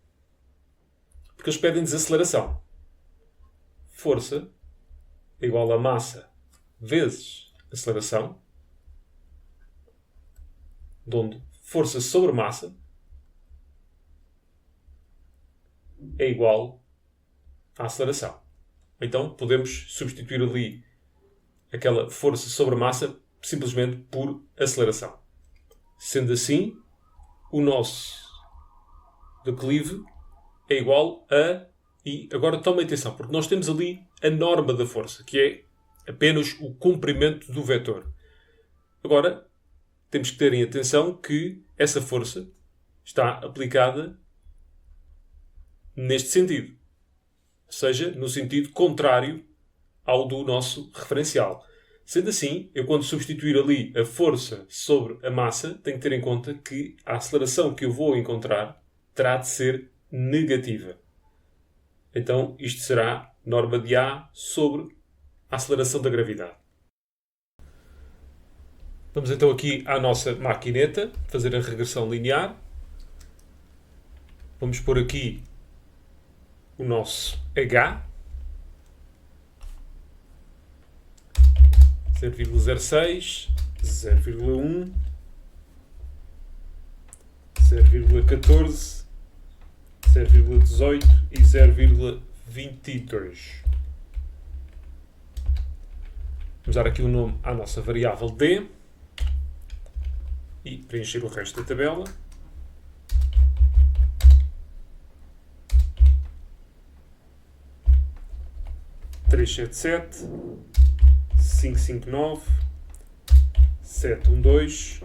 Porque eles pedem desaceleração. Força é igual a massa vezes aceleração, onde força sobre massa é igual à aceleração. Então podemos substituir ali aquela força sobre massa simplesmente por aceleração. Sendo assim, o nosso declive é igual a... E agora tomem atenção, porque nós temos ali a norma da força, que é apenas o comprimento do vetor. Agora, temos que terem atenção que essa força está aplicada neste sentido. Ou seja, no sentido contrário ao do nosso referencial. Sendo assim, eu quando substituir ali a força sobre a massa, tenho que ter em conta que a aceleração que eu vou encontrar terá de ser negativa. Então, isto será norma de A sobre a aceleração da gravidade. Vamos então aqui à nossa maquineta, fazer a regressão linear. Vamos pôr aqui o nosso H. 0,06, 0,1, 0,14, 0,18 e 0,22. Vamos dar aqui o nome à nossa variável D e preencher o resto da tabela. (377, 559, 712,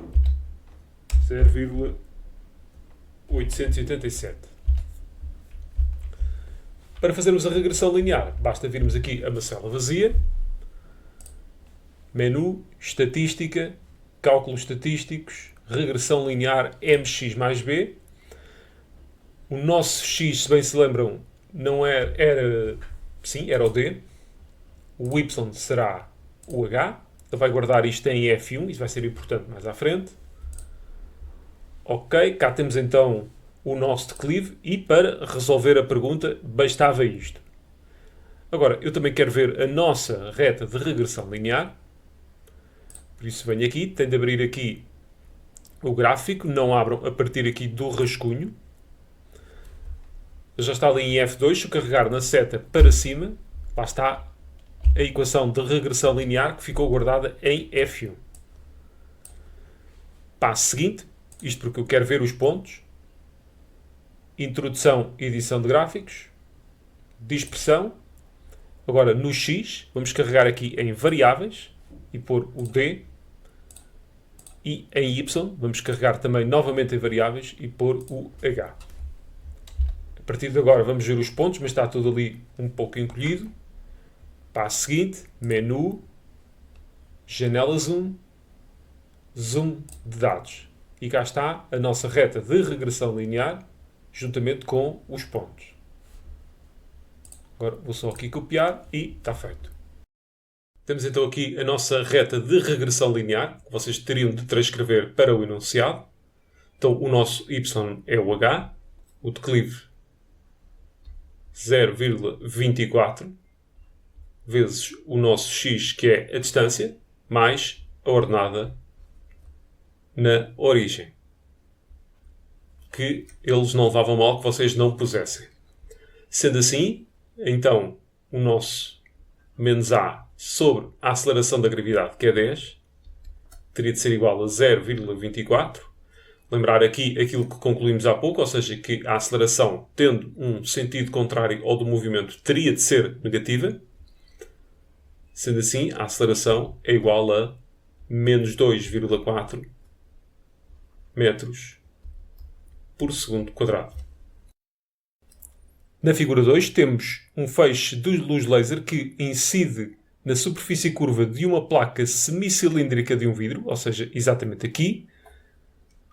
0,887). Para fazermos a regressão linear, basta virmos aqui a macela vazia, menu, estatística, cálculos estatísticos, regressão linear mx mais b. O nosso x, se bem se lembram, não era o d. O y será o h. Ele vai guardar isto em F1, isso vai ser importante mais à frente. Ok, cá temos então o nosso declive e para resolver a pergunta bastava isto. Agora, eu também quero ver a nossa reta de regressão linear. Por isso venho aqui, tenho de abrir aqui o gráfico, não abram a partir aqui do rascunho. Já está ali em F2, se eu carregar na seta para cima, lá está a equação de regressão linear que ficou guardada em F1. Passo seguinte, isto porque eu quero ver os pontos. Introdução e edição de gráficos. Dispersão. Agora no X, vamos carregar aqui em variáveis e pôr o D. E em Y, vamos carregar também novamente em variáveis e pôr o H. A partir de agora vamos ver os pontos, mas está tudo ali um pouco encolhido. Passo seguinte, menu, janela zoom, zoom de dados. E cá está a nossa reta de regressão linear, juntamente com os pontos. Agora vou só aqui copiar e está feito. Temos então aqui a nossa reta de regressão linear, que vocês teriam de transcrever para o enunciado. Então o nosso y é o h, o declive 0,24, vezes o nosso x, que é a distância, mais a ordenada na origem. Que eles não levavam mal que vocês não pusessem. Sendo assim, então, o nosso menos a sobre a aceleração da gravidade, que é 10, teria de ser igual a 0,24. Lembrar aqui aquilo que concluímos há pouco, ou seja, que a aceleração, tendo um sentido contrário ao do movimento, teria de ser negativa. Sendo assim, a aceleração é igual a menos 2,4 metros por segundo quadrado. Na figura 2 temos um feixe de luz laser que incide na superfície curva de uma placa semicilíndrica de um vidro, ou seja, exatamente aqui,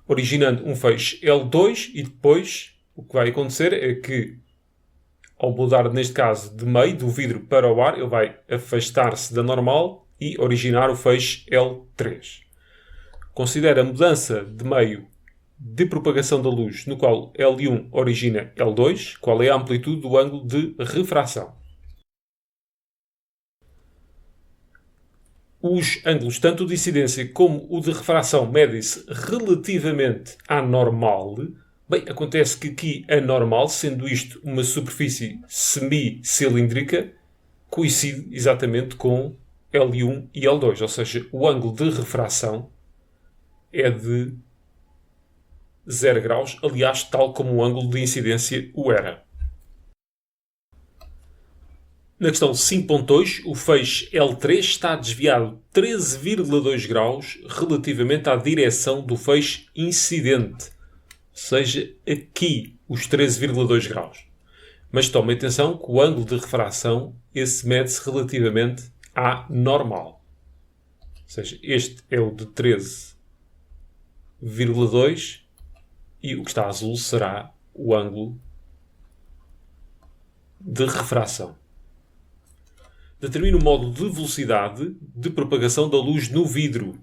originando um feixe L2 e depois o que vai acontecer é que, ao mudar, neste caso, de meio, do vidro para o ar, ele vai afastar-se da normal e originar o feixe L3. Considera a mudança de meio de propagação da luz, no qual L1 origina L2, qual é a amplitude do ângulo de refração. Os ângulos, tanto o de incidência como o de refração, medem-se relativamente à normal. Bem, acontece que aqui a normal, sendo isto uma superfície semicilíndrica, coincide exatamente com L1 e L2, ou seja, o ângulo de refração é de 0 graus, aliás, tal como o ângulo de incidência o era. Na questão 5.2, o feixe L3 está desviado 13,2 graus relativamente à direção do feixe incidente. Ou seja, aqui os 13,2 graus. Mas tome atenção que o ângulo de refração esse mede-se relativamente à normal. Ou seja, este é o de 13,2 e o que está azul será o ângulo de refração. Determina o modo de velocidade de propagação da luz no vidro.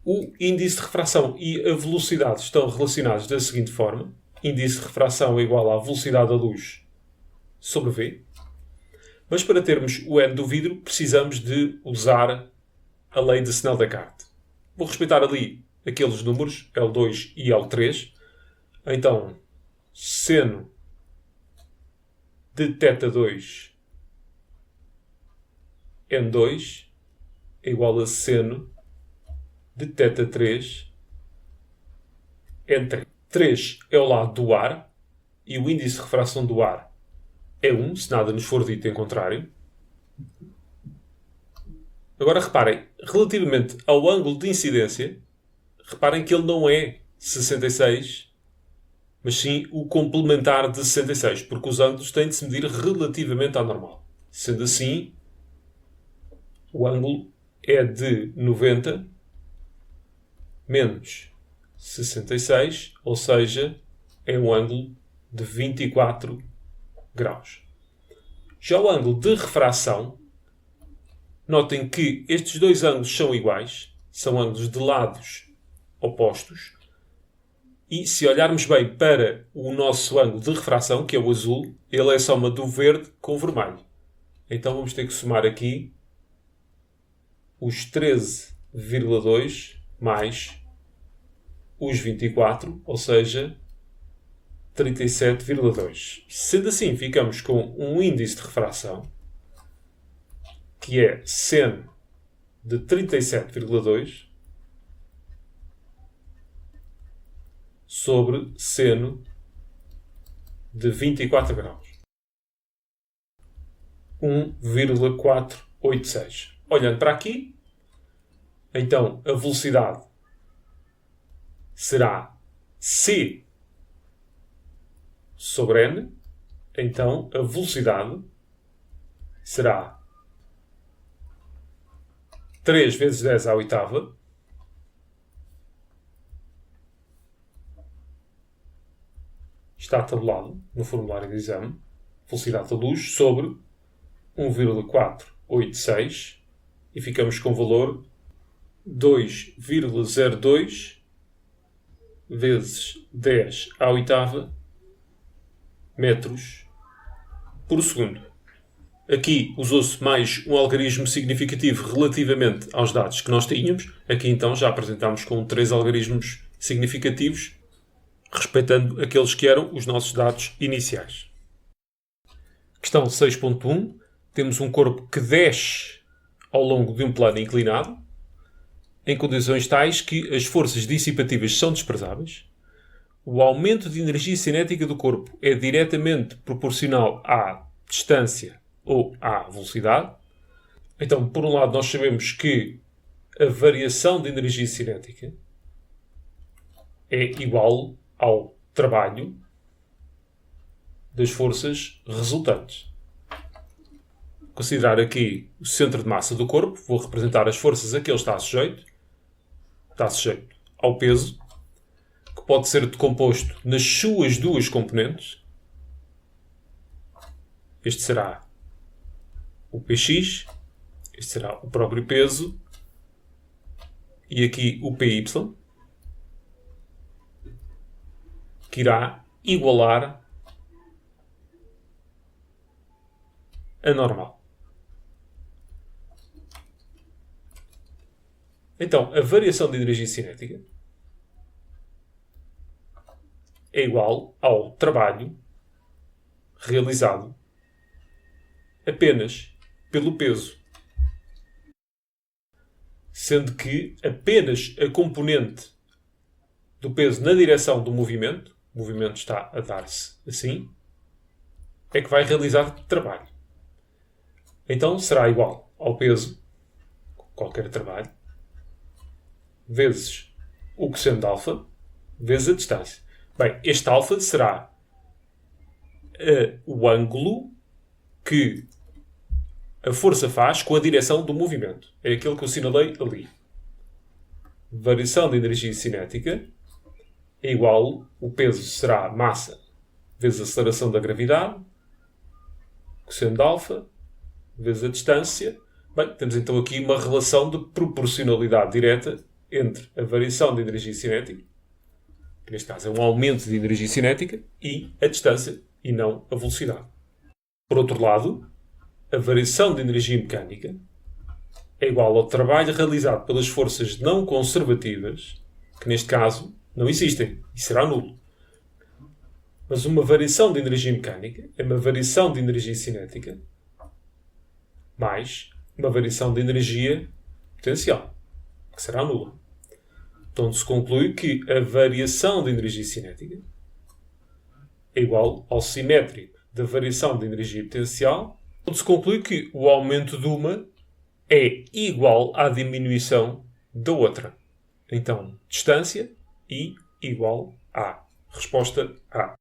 O índice de refração e a velocidade estão relacionados da seguinte forma. Índice de refração é igual à velocidade da luz sobre V. Mas para termos o N do vidro, precisamos de usar a lei de Snell-Descartes. Vou respeitar ali aqueles números, L2 e L3. Então, seno de θ2 N2 é igual a seno de θ3 N3. 3 é o lado do ar e o índice de refração do ar é 1, se nada nos for dito em contrário. Agora reparem, relativamente ao ângulo de incidência, reparem que ele não é 66, mas sim o complementar de 66, porque os ângulos têm de se medir relativamente à normal. Sendo assim, o ângulo é de 90 menos 66, ou seja, é um ângulo de 24 graus. Já o ângulo de refração, notem que estes dois ângulos são iguais, são ângulos de lados opostos, e se olharmos bem para o nosso ângulo de refração, que é o azul, ele é a soma do verde com o vermelho. Então vamos ter que somar aqui os 13,2 mais os 24, ou seja, 37,2. Sendo assim, ficamos com um índice de refração que é seno de 37,2 sobre seno de 24 graus. 1,486. Olhando para aqui, então a velocidade será C sobre N. Então a velocidade será 3 vezes 10 à oitava está tabulado no formulário de exame, velocidade da luz sobre 1,486 e ficamos com o valor 2,02 vezes 10 à oitava metros por segundo. Aqui usou-se mais um algarismo significativo relativamente aos dados que nós tínhamos. Aqui então já apresentámos com 3 algarismos significativos, respeitando aqueles que eram os nossos dados iniciais. Questão 6.1. Temos um corpo que desce ao longo de um plano inclinado, em condições tais que as forças dissipativas são desprezáveis. O aumento de energia cinética do corpo é diretamente proporcional à distância ou à velocidade. Então, por um lado, nós sabemos que a variação de energia cinética é igual ao trabalho das forças resultantes. Considerar aqui o centro de massa do corpo, vou representar as forças a que ele está sujeito ao peso, que pode ser decomposto nas suas duas componentes. Este será o PX, este será o próprio peso, e aqui o PY, que irá igualar a normal. Então, a variação de energia cinética é igual ao trabalho realizado apenas pelo peso. Sendo que apenas a componente do peso na direção do movimento, o movimento está a dar-se assim, é que vai realizar trabalho. Então será igual ao peso, qualquer trabalho, vezes o cosseno alfa, vezes a distância. Bem, este alfa será o ângulo que a força faz com a direção do movimento. É aquilo que eu assinalei ali. Variação de energia cinética é igual, o peso será massa vezes a aceleração da gravidade, cosseno de alfa, vezes a distância. Bem, temos então aqui uma relação de proporcionalidade direta entre a variação de energia cinética, que neste caso é um aumento de energia cinética, e a distância, e não a velocidade. Por outro lado, a variação de energia mecânica é igual ao trabalho realizado pelas forças não conservativas, que neste caso não existem, e será nulo. Mas uma variação de energia mecânica é uma variação de energia cinética mais uma variação de energia potencial, que será nula. Então se conclui que a variação de energia cinética é igual ao simétrico da variação de energia potencial, onde se conclui que o aumento de uma é igual à diminuição da outra. Então, distância I igual a. Resposta A.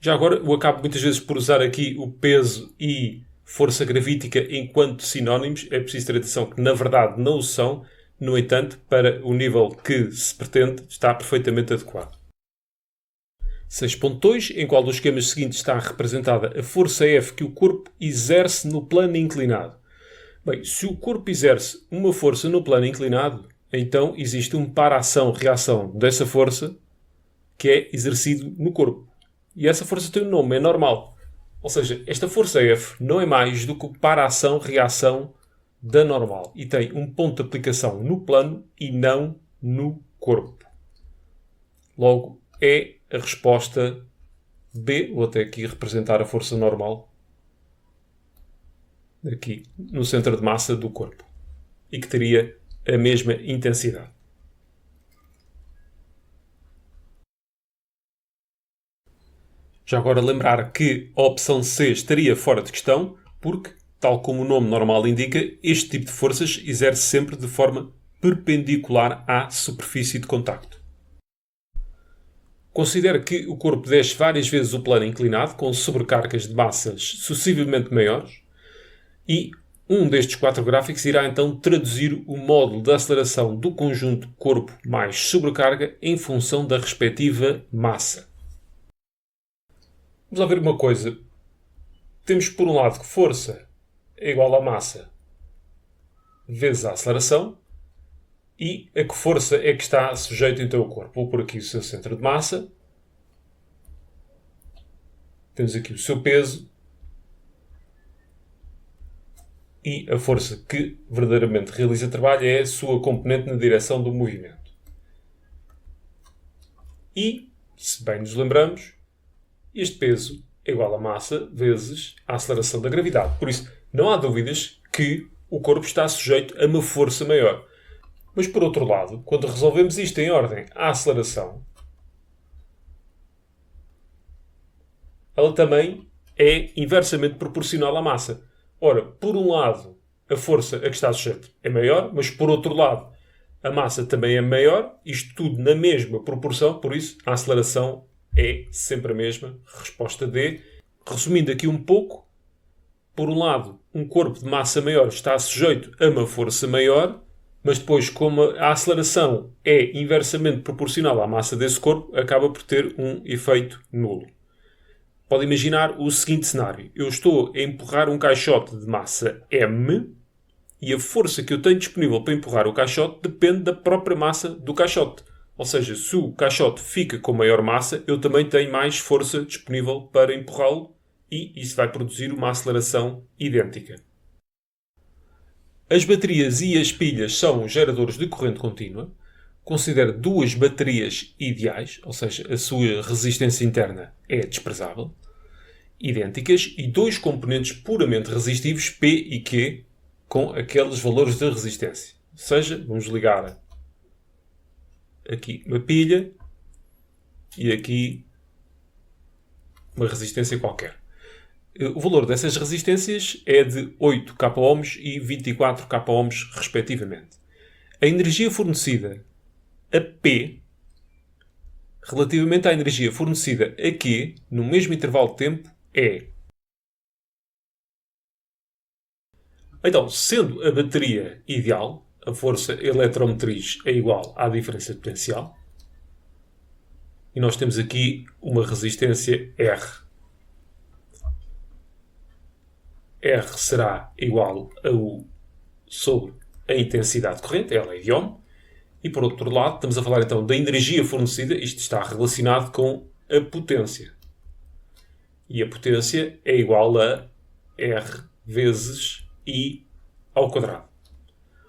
Já agora, eu acabo muitas vezes por usar aqui o peso e força gravítica enquanto sinónimos. É preciso ter atenção que, na verdade, não o são. No entanto, para o nível que se pretende, está perfeitamente adequado. 6.2, em qual dos esquemas seguintes está representada a força F que o corpo exerce no plano inclinado. Bem, se o corpo exerce uma força no plano inclinado, então existe uma para-ação-reação dessa força que é exercido no corpo. E essa força tem um nome, é normal. Ou seja, esta força F não é mais do que para-ação-reação da normal. E tem um ponto de aplicação no plano e não no corpo. Logo, é a resposta B. Vou até aqui representar a força normal. Aqui, no centro de massa do corpo. E que teria a mesma intensidade. Já agora lembrar que a opção C estaria fora de questão, porque, tal como o nome normal indica, este tipo de forças exerce sempre de forma perpendicular à superfície de contacto. Considere que o corpo desce várias vezes o plano inclinado, com sobrecargas de massas sucessivamente maiores, e um destes 4 gráficos irá então traduzir o módulo de aceleração do conjunto corpo mais sobrecarga em função da respectiva massa. Vamos lá ver uma coisa. Temos por um lado que força é igual a massa vezes a aceleração, e a que força é que está sujeito então ao corpo. Vou pôr aqui o seu centro de massa. Temos aqui o seu peso. E a força que verdadeiramente realiza trabalho é a sua componente na direção do movimento. E, se bem nos lembramos, este peso é igual a massa vezes a aceleração da gravidade. Por isso, não há dúvidas que o corpo está sujeito a uma força maior. Mas, por outro lado, quando resolvemos isto em ordem à aceleração, ela também é inversamente proporcional à massa. Ora, por um lado, a força a que está sujeito é maior, mas por outro lado, a massa também é maior, isto tudo na mesma proporção, por isso a aceleração é sempre a mesma. Resposta D. Resumindo aqui um pouco, por um lado, um corpo de massa maior está sujeito a uma força maior, mas depois, como a aceleração é inversamente proporcional à massa desse corpo, acaba por ter um efeito nulo. Pode imaginar o seguinte cenário. Eu estou a empurrar um caixote de massa M e a força que eu tenho disponível para empurrar o caixote depende da própria massa do caixote. Ou seja, se o caixote fica com maior massa, eu também tenho mais força disponível para empurrá-lo e isso vai produzir uma aceleração idêntica. As baterias e as pilhas são geradores de corrente contínua. Considere duas baterias ideais, ou seja, a sua resistência interna é desprezável, idênticas, e dois componentes puramente resistivos, P e Q, com aqueles valores de resistência. Ou seja, vamos ligar aqui uma pilha e aqui uma resistência qualquer. O valor dessas resistências é de 8 kΩ e 24 kΩ, respectivamente. A energia fornecida a P, relativamente à energia fornecida a Q, no mesmo intervalo de tempo, é. Então, sendo a bateria ideal, a força eletromotriz é igual à diferença de potencial, e nós temos aqui uma resistência R. R será igual a U sobre a intensidade de corrente, ela é de ohm. E por outro lado, estamos a falar então da energia fornecida, isto está relacionado com a potência. E a potência é igual a R vezes I ao quadrado.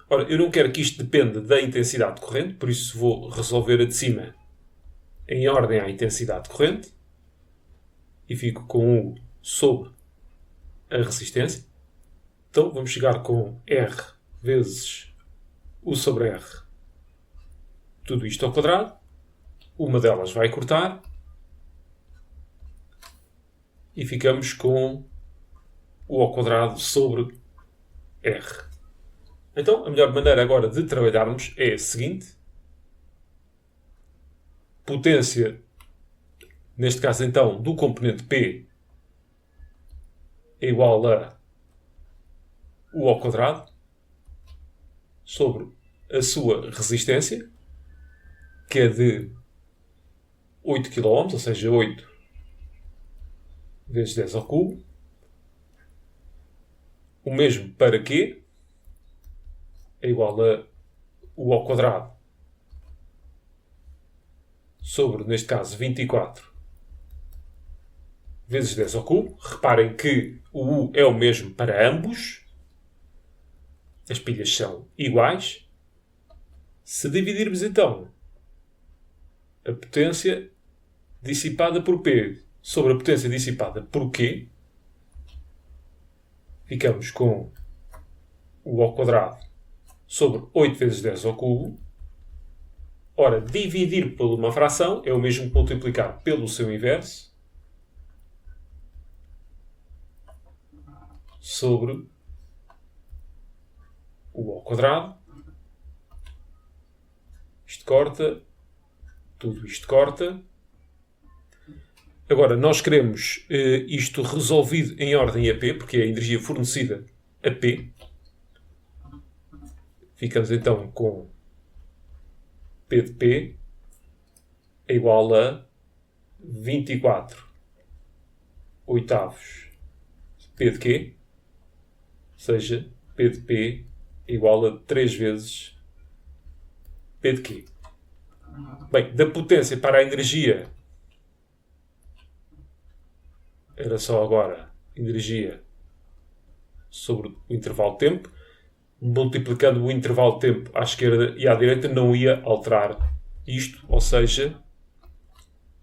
Ora, eu não quero que isto dependa da intensidade de corrente, por isso vou resolver a de cima em ordem à intensidade de corrente. E fico com U sobre a resistência. Então vamos chegar com R vezes U sobre R. Tudo isto ao quadrado. Uma delas vai cortar. E ficamos com U ao quadrado sobre R. Então, a melhor maneira agora de trabalharmos é a seguinte. Potência, neste caso então, do componente P é igual a U ao quadrado sobre a sua resistência, que é de 8 kΩ, ou seja, 8 vezes 10 ao cubo. O mesmo para Q é igual a U ao quadrado sobre, neste caso, 24 vezes 10 ao cubo. Reparem que o U é o mesmo para ambos. As pilhas são iguais. Se dividirmos, então, a potência dissipada por P sobre a potência dissipada por Q, ficamos com U ao quadrado sobre 8 vezes 10 ao cubo. Ora, dividir por uma fração é o mesmo que multiplicar pelo seu inverso sobre U ao quadrado. Isto corta. Tudo isto corta. Agora, nós queremos isto resolvido em ordem a P, porque é a energia fornecida a P. Ficamos então com P de P é igual a 24 oitavos de P de Q, ou seja, P de P é igual a 3 vezes P de Q. Bem, da potência para a energia, era só agora energia sobre o intervalo de tempo. Multiplicando o intervalo de tempo à esquerda e à direita não ia alterar isto, ou seja,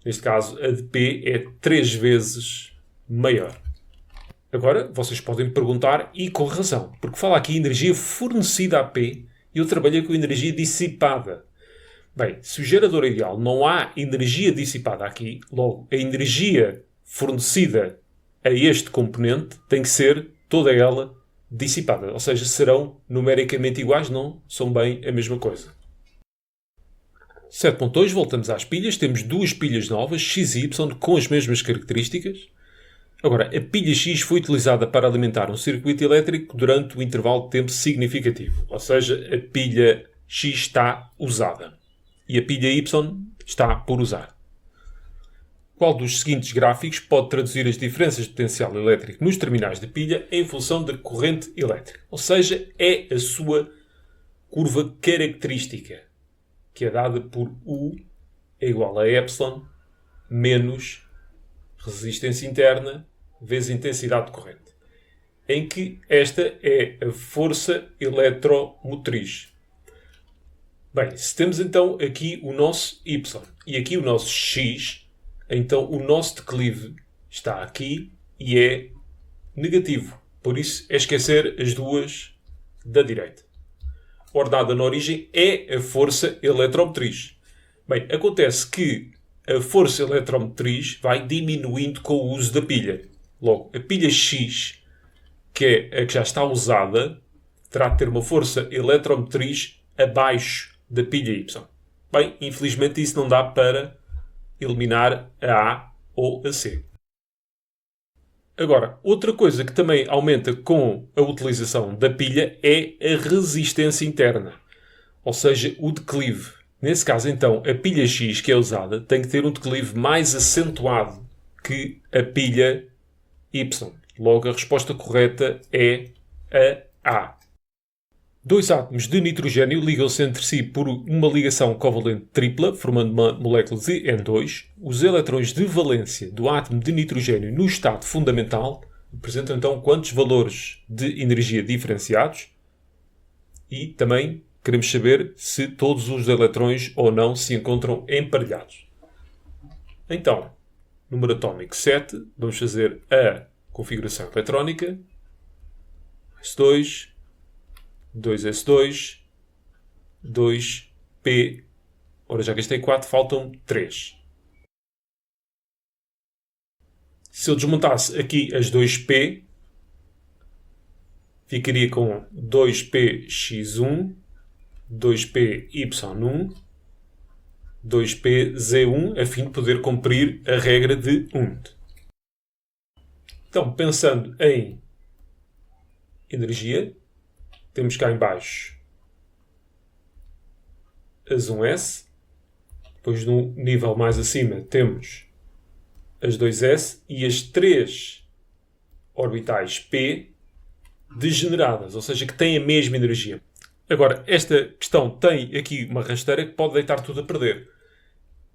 neste caso a de P é 3 vezes maior. Agora, vocês podem perguntar, e com razão, porque fala aqui energia fornecida a P e eu trabalhei com energia dissipada. Bem, se o gerador é ideal não há energia dissipada aqui, logo a energia fornecida a este componente tem que ser toda ela dissipada. Ou seja, serão numericamente iguais, não são bem a mesma coisa. 7.2, voltamos às pilhas. Temos duas pilhas novas, X e Y, com as mesmas características. Agora, a pilha X foi utilizada para alimentar um circuito elétrico durante um intervalo de tempo significativo. Ou seja, a pilha X está usada. E a pilha Y está por usar. Qual dos seguintes gráficos pode traduzir as diferenças de potencial elétrico nos terminais de pilha em função da corrente elétrica? Ou seja, é a sua curva característica, que é dada por U é igual a epsilon menos resistência interna vezes intensidade de corrente, em que esta é a força eletromotriz. Bem, se temos então aqui o nosso Y e aqui o nosso X, então o nosso declive está aqui e é negativo. Por isso é esquecer as duas da direita. Ordenada na origem é a força eletromotriz. Bem, acontece que a força eletromotriz vai diminuindo com o uso da pilha. Logo, a pilha X, que é a que já está usada, terá de ter uma força eletromotriz abaixo da pilha Y. Bem, infelizmente isso não dá para eliminar a A ou a C. Agora, outra coisa que também aumenta com a utilização da pilha é a resistência interna, ou seja, o declive. Nesse caso, então, a pilha X que é usada tem que ter um declive mais acentuado que a pilha Y. Logo, a resposta correta é a A. Dois átomos de nitrogênio ligam-se entre si por uma ligação covalente tripla, formando uma molécula de N2. Os eletrões de valência do átomo de nitrogênio no estado fundamental apresentam então quantos valores de energia diferenciados? E também queremos saber se todos os eletrões ou não se encontram emparelhados. Então, número atómico 7, vamos fazer a configuração eletrónica. S2, 2S2, 2P. Ora, já gastei 4, faltam 3. Se eu desmontasse aqui as 2P, ficaria com 2PX1, 2PY1, 2PZ1, a fim de poder cumprir a regra de Und. Então, pensando em energia, temos cá em baixo as 1S, depois no nível mais acima temos as 2S e as 3 orbitais P degeneradas, ou seja, que têm a mesma energia. Agora, esta questão tem aqui uma rasteira que pode deitar tudo a perder.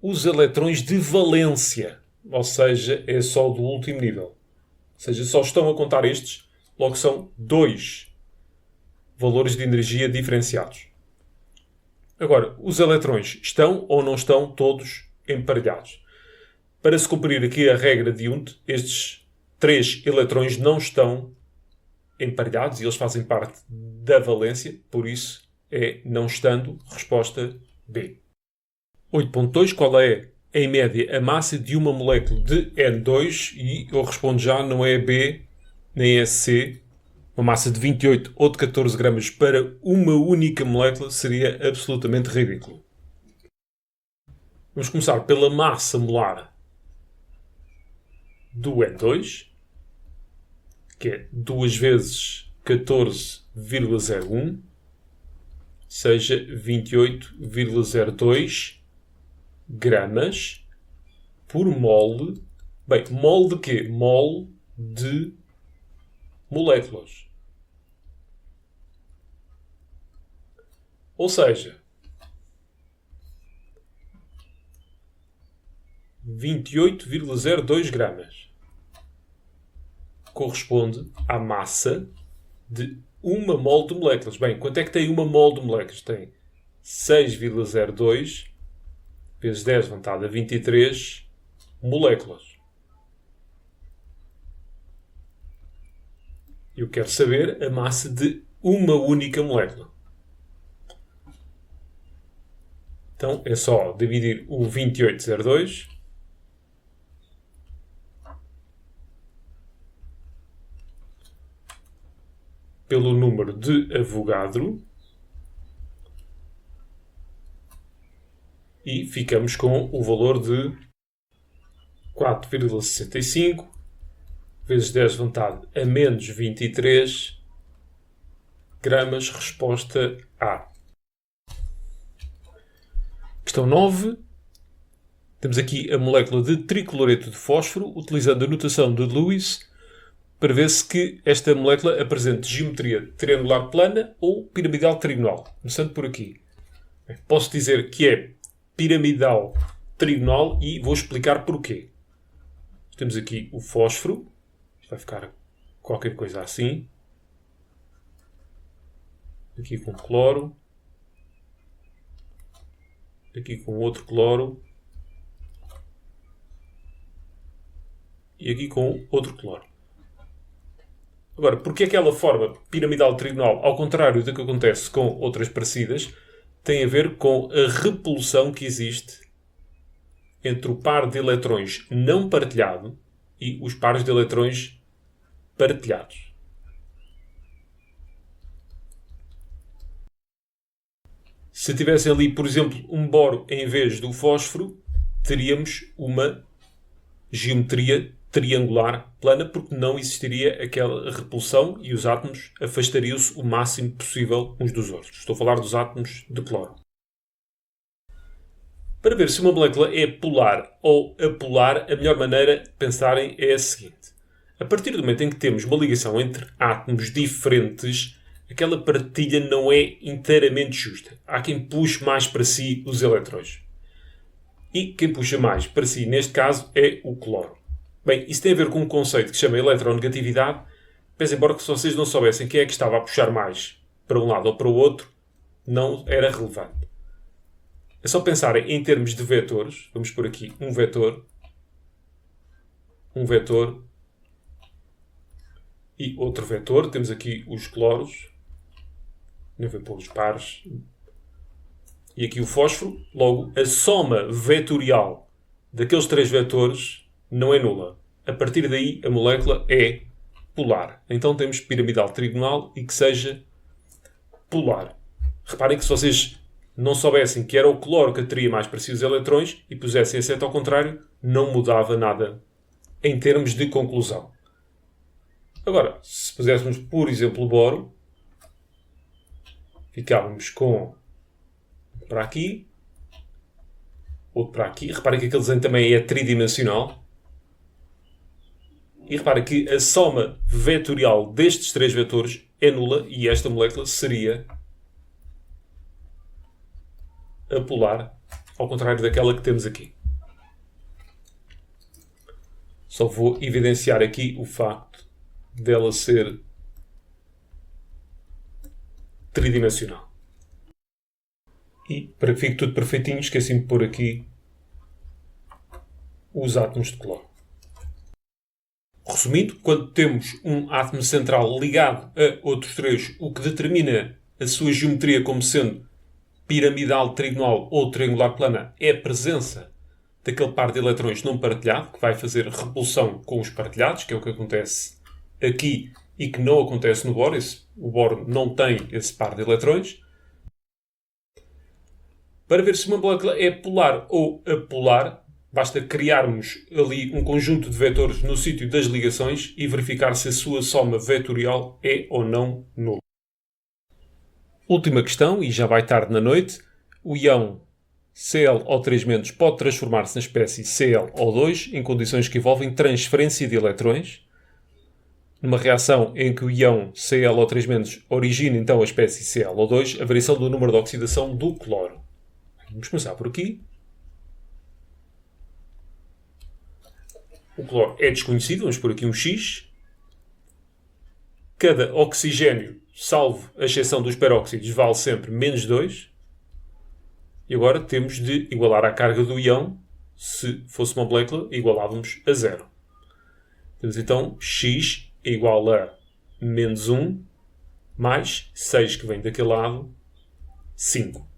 Os eletrões de valência, ou seja, é só do último nível. Ou seja, só estão a contar estes, logo são 2 valores de energia diferenciados. Agora, os eletrões estão ou não estão todos emparelhados? Para se cumprir aqui a regra de Und, estes 3 eletrões não estão emparelhados e eles fazem parte da valência, por isso é não estando, resposta B. 8.2, qual é, em média, a massa de uma molécula de N2? E eu respondo já, não é B nem é C. Uma massa de 28 ou de 14 gramas para uma única molécula seria absolutamente ridículo. Vamos começar pela massa molar do N2, que é 2 vezes 14,01, seja 28,02 gramas por mole. Bem, mole de quê? Mole de moléculas. Ou seja, 28,02 gramas corresponde à massa de uma mole de moléculas. Bem, quanto é que tem uma mole de moléculas? Tem 6,02 vezes 10 elevado a 23 moléculas. Eu quero saber a massa de uma única molécula. Então é só dividir o 28,02 pelo número de Avogadro e ficamos com o valor de 4,65 vezes 10 levantado a menos 23 gramas, resposta A. Questão 9. Temos aqui a molécula de tricloreto de fósforo, utilizando a notação de Lewis, para ver-se que esta molécula apresenta geometria triangular plana ou piramidal trigonal. Começando por aqui. Posso dizer que é piramidal trigonal e vou explicar porquê. Temos aqui o fósforo. Isto vai ficar qualquer coisa assim. Aqui com cloro. Aqui com outro cloro. E aqui com outro cloro. Agora, porque aquela forma piramidal trigonal, ao contrário do que acontece com outras parecidas, tem a ver com a repulsão que existe entre o par de eletrões não partilhado e os pares de eletrões partilhados. Se tivesse ali, por exemplo, um boro em vez do fósforo, teríamos uma geometria triangular plana, porque não existiria aquela repulsão e os átomos afastariam-se o máximo possível uns dos outros. Estou a falar dos átomos de cloro. Para ver se uma molécula é polar ou apolar, a melhor maneira de pensarem é a seguinte. A partir do momento em que temos uma ligação entre átomos diferentes, aquela partilha não é inteiramente justa. Há quem puxe mais para si os eletrões. E quem puxa mais para si, neste caso, é o cloro. Bem, isso tem a ver com um conceito que se chama eletronegatividade, mas embora que se vocês não soubessem quem é que estava a puxar mais para um lado ou para o outro, não era relevante. É só pensarem em termos de vetores. Vamos por aqui um vetor e outro vetor. Temos aqui os cloros, não vou pôr os pares, e aqui o fósforo. Logo, a soma vetorial daqueles três vetores não é nula. A partir daí, a molécula é polar. Então temos piramidal trigonal e que seja polar. Reparem que se vocês não soubessem que era o cloro que atraía mais para si os eletrões e pusessem a seta ao contrário, não mudava nada em termos de conclusão. Agora, se puséssemos, por exemplo, o boro, ficávamos com para aqui, outro para aqui. Reparem que aquele desenho também é tridimensional. E reparem que a soma vetorial destes três vetores é nula e esta molécula seria apolar, ao contrário daquela que temos aqui. Só vou evidenciar aqui o facto dela ser tridimensional. E, para que fique tudo perfeitinho, esqueci-me de pôr aqui os átomos de cloro. Resumindo, quando temos um átomo central ligado a outros três, o que determina a sua geometria como sendo piramidal, trigonal ou triangular plana é a presença daquele par de eletrões não partilhado, que vai fazer repulsão com os partilhados, que é o que acontece aqui e que não acontece no boro. O boro não tem esse par de eletrões. Para ver se uma molécula é polar ou apolar, basta criarmos ali um conjunto de vetores no sítio das ligações e verificar se a sua soma vetorial é ou não nula. Última questão, e já vai tarde na noite. O íon ClO3- pode transformar-se na espécie ClO2 em condições que envolvem transferência de eletrões. Numa reação em que o íon ClO3- origina então a espécie ClO2, a variação do número de oxidação do cloro. Vamos começar por aqui. O cloro é desconhecido, vamos pôr aqui um X. Cada oxigênio, salvo a exceção dos peróxidos, vale sempre menos 2. E agora temos de igualar a carga do íon. Se fosse uma molécula, igualávamos a 0. Temos então X é igual a menos 1 mais 6 que vem daquele lado, 5.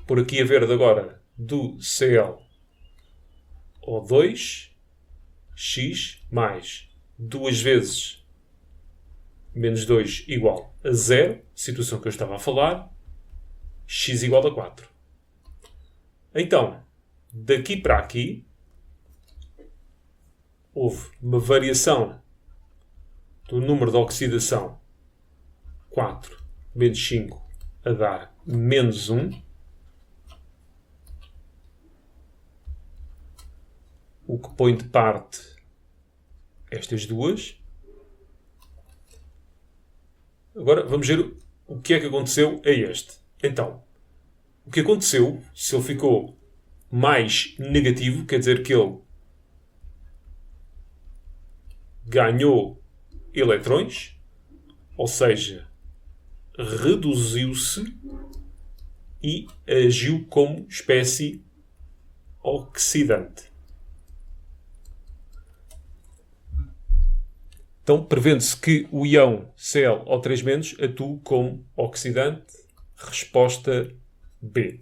Por aqui a verde agora do ClO2, X mais 2 vezes menos 2 igual a 0, situação que eu estava a falar, x igual a 4. Então, daqui para aqui, houve uma variação do número de oxidação 4 menos 5 a dar menos 1. O que põe de parte estas duas. Agora vamos ver o que é que aconteceu a este. Então, o que aconteceu, se ele ficou mais negativo, quer dizer que ele ganhou eletrões, ou seja, reduziu-se e agiu como espécie oxidante. Então, prevendo-se que o íon Cl O3- atua como oxidante. Resposta B.